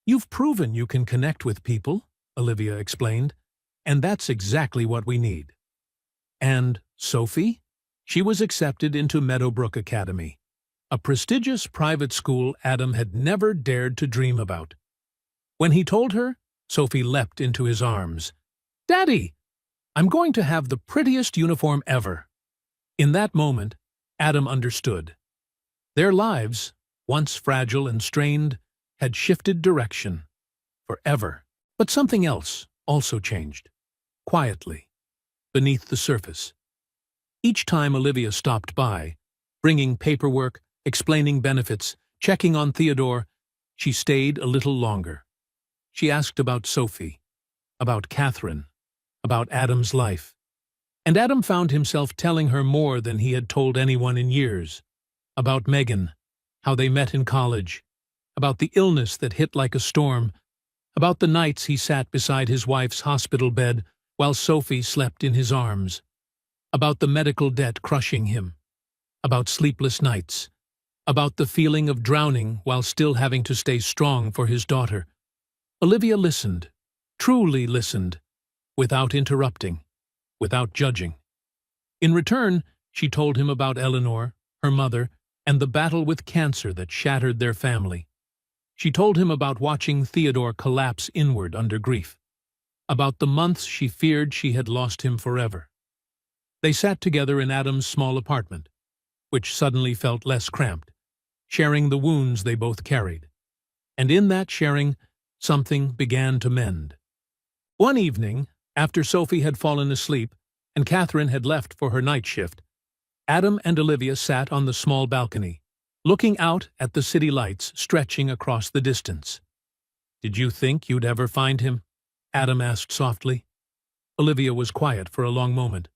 "You've proven you can connect with people," Olivia explained, "and that's exactly what we need." And Sophie? She was accepted into Meadowbrook Academy, a prestigious private school Adam had never dared to dream about. When he told her, Sophie leapt into his arms. "Daddy, I'm going to have the prettiest uniform ever." In that moment, Adam understood. Their lives, once fragile and strained, had shifted direction. Forever. But something else also changed. Quietly. Beneath the surface. Each time Olivia stopped by, bringing paperwork, explaining benefits, checking on Theodore, she stayed a little longer. She asked about Sophie, about Catherine, about Adam's life. And Adam found himself telling her more than he had told anyone in years. About Megan, how they met in college, about the illness that hit like a storm, about the nights he sat beside his wife's hospital bed while Sophie slept in his arms, about the medical debt crushing him, about sleepless nights, about the feeling of drowning while still having to stay strong for his daughter. Olivia listened, truly listened, without interrupting, without judging. In return, she told him about Eleanor, her mother, and the battle with cancer that shattered their family. She told him about watching Theodore collapse inward under grief, about the months she feared she had lost him forever. They sat together in Adam's small apartment, which suddenly felt less cramped, sharing the wounds they both carried. And in that sharing, something began to mend. One evening, after Sophie had fallen asleep and Catherine had left for her night shift, Adam and Olivia sat on the small balcony, looking out at the city lights stretching across the distance. "Did you think you'd ever find him?" Adam asked softly. Olivia was quiet for a long moment.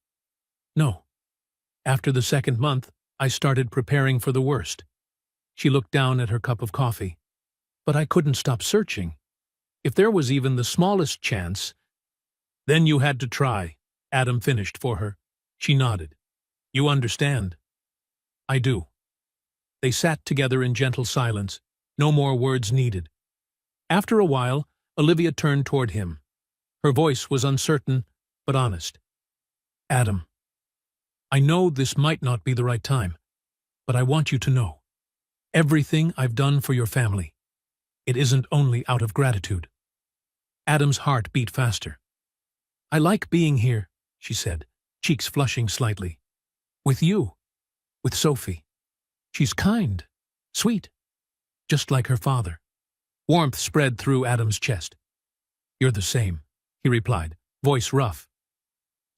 "No. After the second month, I started preparing for the worst." She looked down at her cup of coffee. "But I couldn't stop searching. If there was even the smallest chance—" "Then you had to try," Adam finished for her. She nodded. "You understand?" "I do." They sat together in gentle silence, no more words needed. After a while, Olivia turned toward him. Her voice was uncertain, but honest. "Adam, I know this might not be the right time, but I want you to know. Everything I've done for your family, it isn't only out of gratitude." Adam's heart beat faster. "I like being here," she said, cheeks flushing slightly. "With you, with Sophie. She's kind, sweet, just like her father." Warmth spread through Adam's chest. "You're the same," he replied, voice rough.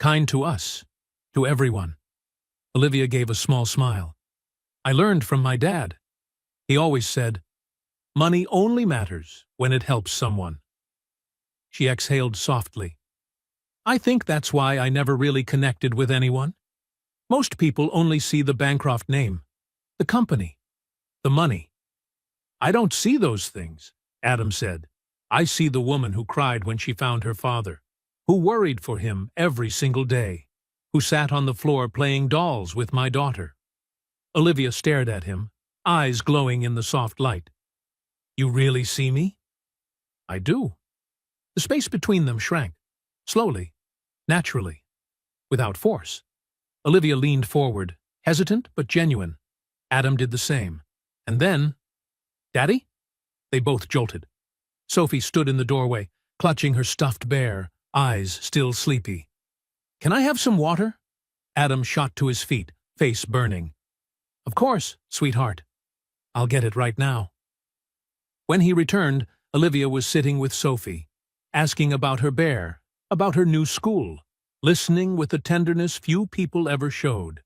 kind to us, to everyone. Olivia gave a small smile. I learned from my dad. He always said, money only matters when it helps someone. She exhaled softly. I think that's why I never really connected with anyone. Most people only see the Bancroft name, the company, the money. I don't see those things, Adam said. I see the woman who cried when she found her father, who worried for him every single day, who sat on the floor playing dolls with my daughter. Olivia stared at him, eyes glowing in the soft light. You really see me? I do. The space between them shrank, slowly, naturally, without force. Olivia leaned forward, hesitant but genuine. Adam did the same. And then, Daddy? They both jolted. Sophie stood in the doorway, clutching her stuffed bear, eyes still sleepy. Can I have some water? Adam shot to his feet, face burning. Of course, sweetheart. I'll get it right now. When he returned, Olivia was sitting with Sophie, asking about her bear, about her new school, listening with a tenderness few people ever showed.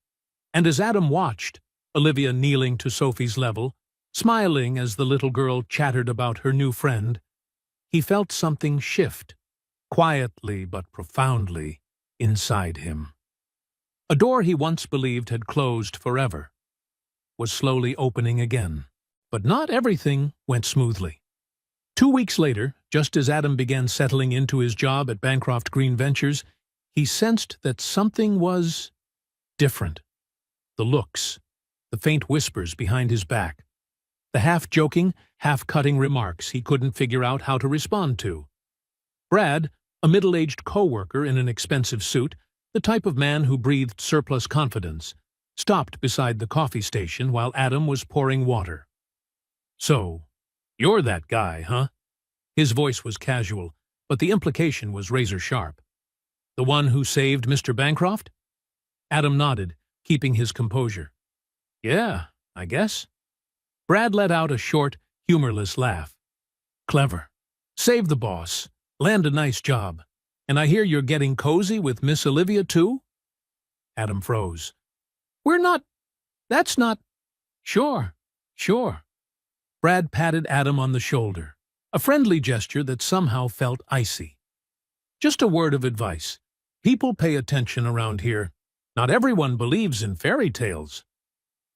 And as Adam watched, Olivia kneeling to Sophie's level, smiling as the little girl chattered about her new friend, he felt something shift, quietly but profoundly, inside him. A door he once believed had closed forever was slowly opening again. But not everything went smoothly. 2 weeks later, just as Adam began settling into his job at Bancroft Green Ventures, he sensed that something was different. The looks, the faint whispers behind his back, the half-joking, half-cutting remarks he couldn't figure out how to respond to. Brad, a middle-aged co-worker in an expensive suit, the type of man who breathed surplus confidence, stopped beside the coffee station while Adam was pouring water. So, you're that guy, huh? His voice was casual, but the implication was razor-sharp. The one who saved Mr. Bancroft? Adam nodded, keeping his composure. Yeah, I guess. Brad let out a short, humorless laugh. Clever. Save the boss. Land a nice job. And I hear you're getting cozy with Miss Olivia, too? Adam froze. That's not... Sure. Brad patted Adam on the shoulder, a friendly gesture that somehow felt icy. Just a word of advice. People pay attention around here. Not everyone believes in fairy tales.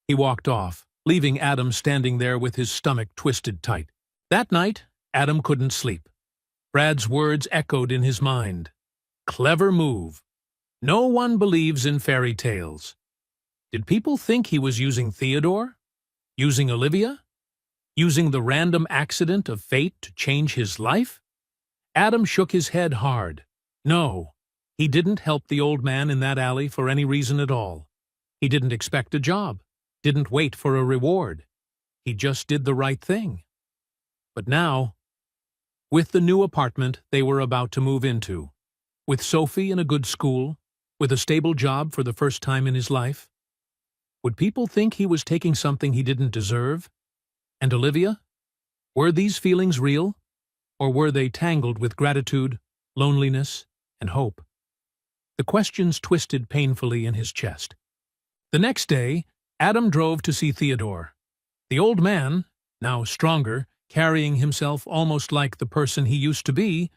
He walked off, leaving Adam standing there with his stomach twisted tight. That night, Adam couldn't sleep. Brad's words echoed in his mind. Clever move. No one believes in fairy tales. Did people think he was using Theodore? Using Olivia? Using the random accident of fate to change his life? Adam shook his head hard. No, he didn't help the old man in that alley for any reason at all. He didn't expect a job, didn't wait for a reward. He just did the right thing. But now, with the new apartment they were about to move into, with Sophie in a good school, with a stable job for the first time in his life, would people think he was taking something he didn't deserve? And Olivia? Were these feelings real? Or were they tangled with gratitude, loneliness, and hope? The questions twisted painfully in his chest. The next day, Adam drove to see Theodore. The old man, now stronger, carrying himself almost like the person he used to be,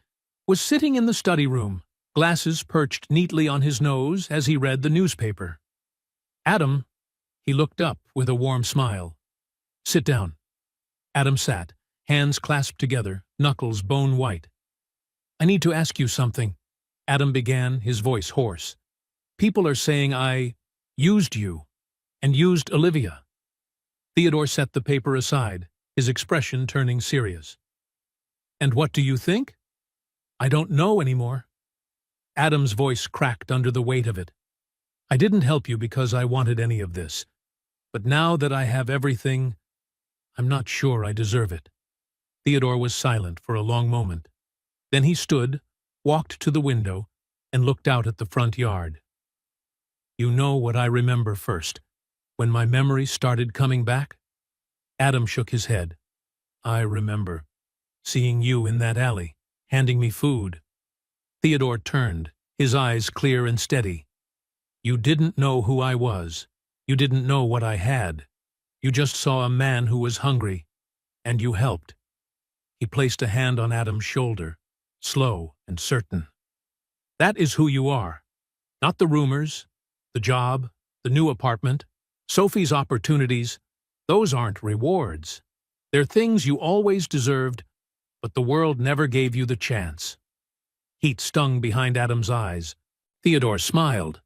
was sitting in the study room, glasses perched neatly on his nose as he read the newspaper. Adam, he looked up with a warm smile. Sit down. Adam sat, hands clasped together, knuckles bone white. I need to ask you something, Adam began, his voice hoarse. People are saying I used you and used Olivia. Theodore set the paper aside, his expression turning serious. And what do you think? I don't know anymore. Adam's voice cracked under the weight of it. I didn't help you because I wanted any of this. But now that I have everything, I'm not sure I deserve it. Theodore was silent for a long moment. Then he stood, walked to the window, and looked out at the front yard. You know what I remember first, when my memory started coming back? Adam shook his head. I remember seeing you in that alley, handing me food. Theodore turned, his eyes clear and steady. "You didn't know who I was. You didn't know what I had. You just saw a man who was hungry, and you helped." He placed a hand on Adam's shoulder, slow and certain. "That is who you are. Not the rumors, the job, the new apartment, Sophie's opportunities. Those aren't rewards. They're things you always deserved, but the world never gave you the chance." Heat stung behind Adam's eyes. Theodore smiled.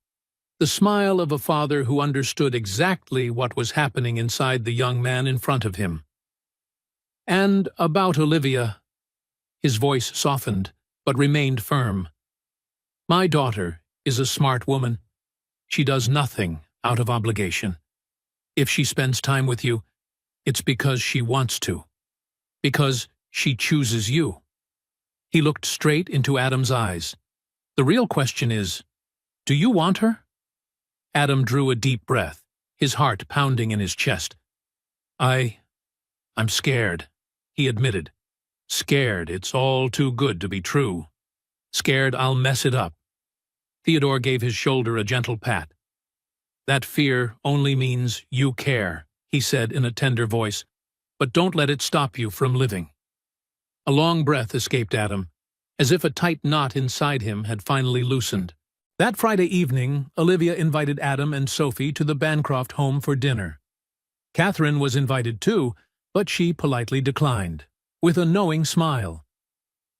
The smile of a father who understood exactly what was happening inside the young man in front of him. "And about Olivia," his voice softened, but remained firm. "My daughter is a smart woman. She does nothing out of obligation. If she spends time with you, it's because she wants to. Because she chooses you." He looked straight into Adam's eyes. "The real question is, do you want her?" Adam drew a deep breath, his heart pounding in his chest. I'm scared," he admitted. "Scared it's all too good to be true. Scared I'll mess it up." Theodore gave his shoulder a gentle pat. "That fear only means you care," he said in a tender voice, "but don't let it stop you from living." A long breath escaped Adam, as if a tight knot inside him had finally loosened. That Friday evening, Olivia invited Adam and Sophie to the Bancroft home for dinner. Catherine was invited too, but she politely declined, with a knowing smile.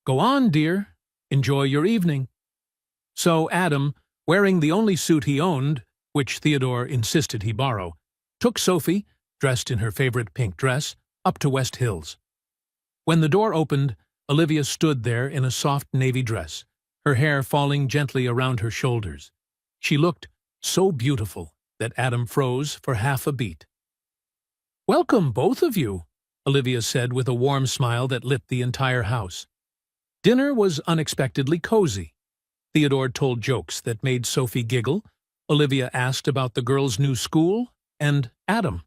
"Go on, dear. Enjoy your evening." So Adam, wearing the only suit he owned, which Theodore insisted he borrow, took Sophie, dressed in her favorite pink dress, up to West Hills. When the door opened, Olivia stood there in a soft navy dress, her hair falling gently around her shoulders. She looked so beautiful that Adam froze for half a beat. "Welcome, both of you," Olivia said with a warm smile that lit the entire house. Dinner was unexpectedly cozy. Theodore told jokes that made Sophie giggle, Olivia asked about the girls' new school, and Adam,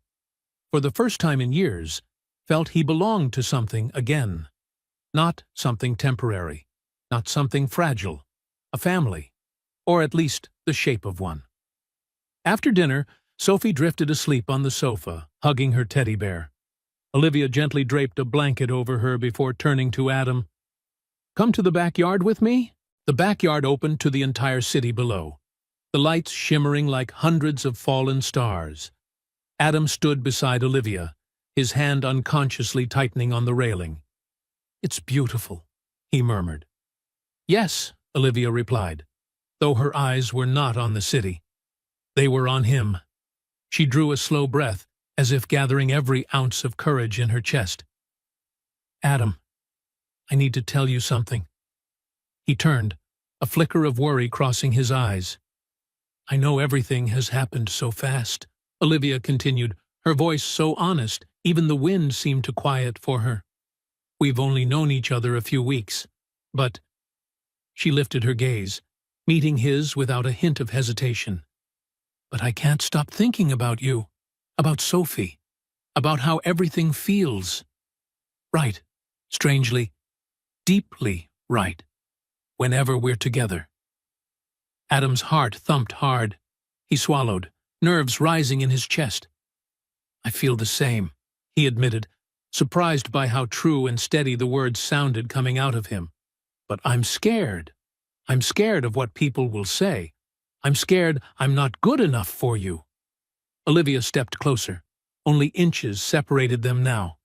for the first time in years, felt he belonged to something again. Not something temporary, not something fragile, a family, or at least the shape of one. After dinner, Sophie drifted asleep on the sofa, hugging her teddy bear. Olivia gently draped a blanket over her before turning to Adam. "Come to the backyard with me?" The backyard opened to the entire city below, the lights shimmering like hundreds of fallen stars. Adam stood beside Olivia, his hand unconsciously tightening on the railing. "It's beautiful," he murmured. "Yes," Olivia replied, though her eyes were not on the city. They were on him. She drew a slow breath, as if gathering every ounce of courage in her chest. "Adam, I need to tell you something." He turned, a flicker of worry crossing his eyes. "I know everything has happened so fast," Olivia continued, her voice so honest, even the wind seemed to quiet for her. "We've only known each other a few weeks, but—" She lifted her gaze, meeting his without a hint of hesitation. "But I can't stop thinking about you, about Sophie, about how everything feels. Right, strangely, deeply right, whenever we're together." Adam's heart thumped hard. He swallowed, nerves rising in his chest. "I feel the same," he admitted, surprised by how true and steady the words sounded coming out of him. "But I'm scared. I'm scared of what people will say. I'm scared I'm not good enough for you." Olivia stepped closer. Only inches separated them now.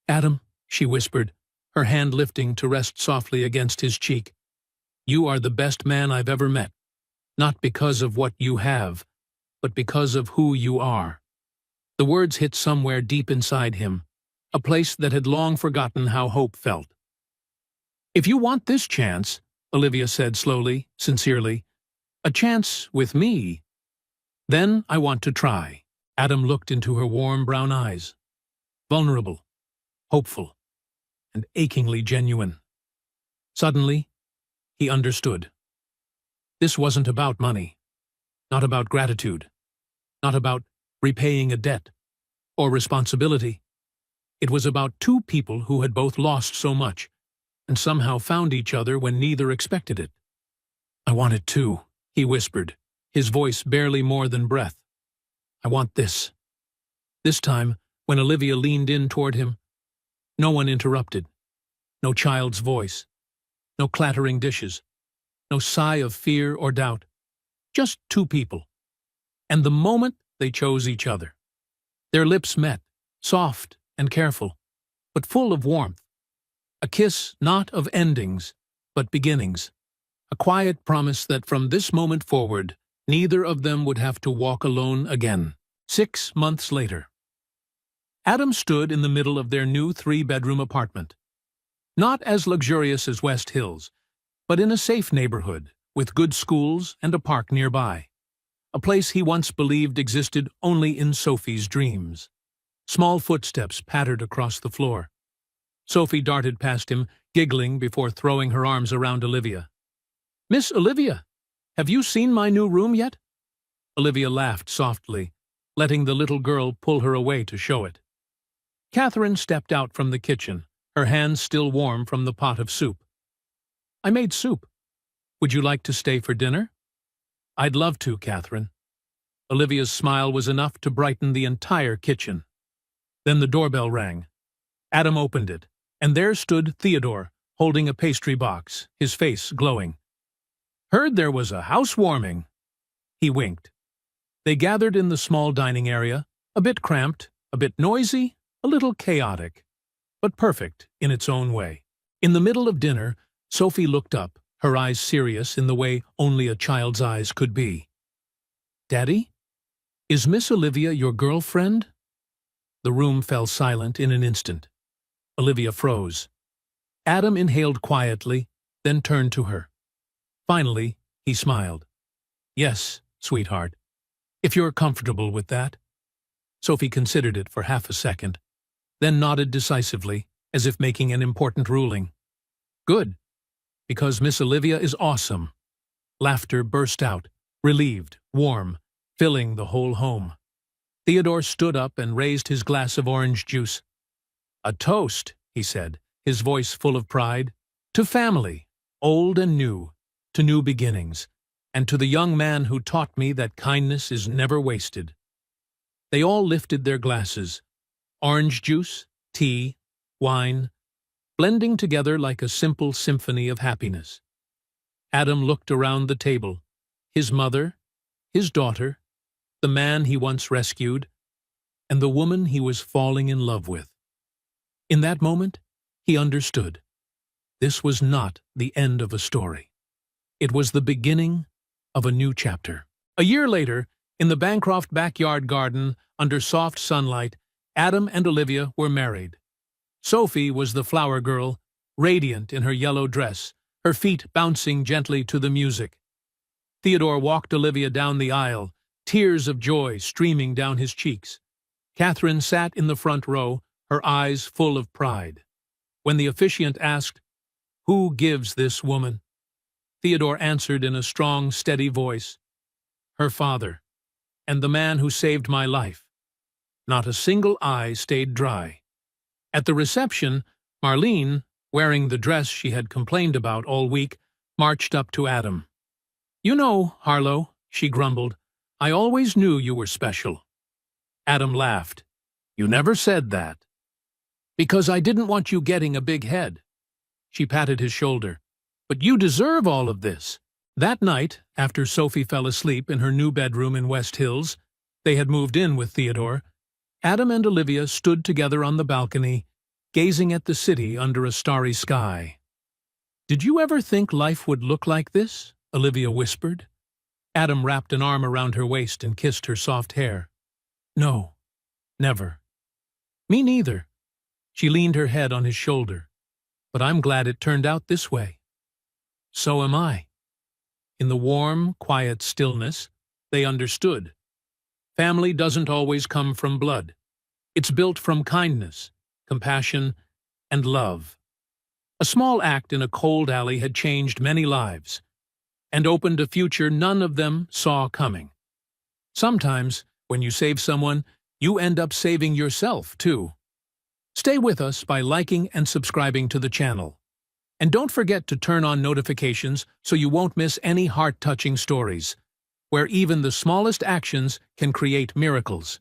"Adam," she whispered, her hand lifting to rest softly against his cheek, "you are the best man I've ever met, not because of what you have, but because of who you are." The words hit somewhere deep inside him, a place that had long forgotten how hope felt. "If you want this chance," Olivia said slowly, sincerely, "a chance with me, then I want to try." Adam looked into her warm brown eyes, vulnerable, hopeful, and achingly genuine. Suddenly, he understood. This wasn't about money, not about gratitude, not about repaying a debt or responsibility. It was about two people who had both lost so much and somehow found each other when neither expected it. I want it too, he whispered, his voice barely more than breath. I want this. This time, when Olivia leaned in toward him, no one interrupted. No child's voice. No clattering dishes. No sigh of fear or doubt. Just two people. And the moment they chose each other. Their lips met, soft and careful, but full of warmth. A kiss not of endings, but beginnings. A quiet promise that from this moment forward, neither of them would have to walk alone again. 6 months later. Adam stood in the middle of their new 3-bedroom apartment. Not as luxurious as West Hills, but in a safe neighborhood, with good schools and a park nearby. A place he once believed existed only in Sophie's dreams. Small footsteps pattered across the floor. Sophie darted past him, giggling before throwing her arms around Olivia. "Miss Olivia, have you seen my new room yet?" Olivia laughed softly, letting the little girl pull her away to show it. Catherine stepped out from the kitchen, her hands still warm from the pot of soup. "I made soup. Would you like to stay for dinner?" "I'd love to, Catherine." Olivia's smile was enough to brighten the entire kitchen. Then the doorbell rang. Adam opened it, and there stood Theodore, holding a pastry box, his face glowing. "Heard there was a housewarming." He winked. They gathered in the small dining area, a bit cramped, a bit noisy, a little chaotic, but perfect in its own way. In the middle of dinner, Sophie looked up, her eyes serious in the way only a child's eyes could be. "Daddy, is Miss Olivia your girlfriend?" The room fell silent in an instant. Olivia froze. Adam inhaled quietly, then turned to her. Finally, he smiled. "Yes, sweetheart, if you're comfortable with that." Sophie considered it for half a second, then nodded decisively, as if making an important ruling. "Good, because Miss Olivia is awesome." Laughter burst out, relieved, warm, filling the whole home. Theodore stood up and raised his glass of orange juice. "A toast," he said, his voice full of pride, "to family, old and new, to new beginnings, and to the young man who taught me that kindness is never wasted." They all lifted their glasses, orange juice, tea, wine, blending together like a simple symphony of happiness. Adam looked around the table, his mother, his daughter, the man he once rescued, and the woman he was falling in love with. In that moment, he understood. This was not the end of a story. It was the beginning of a new chapter. A year later, in the Bancroft backyard garden, under soft sunlight, Adam and Olivia were married. Sophie was the flower girl, radiant in her yellow dress, her feet bouncing gently to the music. Theodore walked Olivia down the aisle, tears of joy streaming down his cheeks. Catherine sat in the front row, her eyes full of pride. When the officiant asked, "Who gives this woman?" Theodore answered in a strong, steady voice, "Her father, and the man who saved my life." Not a single eye stayed dry. At the reception, Marlene, wearing the dress she had complained about all week, marched up to Adam. "You know, Harlow," she grumbled, "I always knew you were special." Adam laughed. "You never said that." "Because I didn't want you getting a big head." She patted his shoulder. "But you deserve all of this." That night, after Sophie fell asleep in her new bedroom in West Hills, they had moved in with Theodore, Adam and Olivia stood together on the balcony, gazing at the city under a starry sky. "Did you ever think life would look like this?" Olivia whispered. Adam wrapped an arm around her waist and kissed her soft hair. "No, never." "Me neither." She leaned her head on his shoulder. "But I'm glad it turned out this way." "So am I." In the warm, quiet stillness, they understood. Family doesn't always come from blood. It's built from kindness, compassion, and love. A small act in a cold alley had changed many lives, and opened a future none of them saw coming. Sometimes, when you save someone, you end up saving yourself, too. Stay with us by liking and subscribing to the channel. And don't forget to turn on notifications so you won't miss any heart-touching stories, where even the smallest actions can create miracles.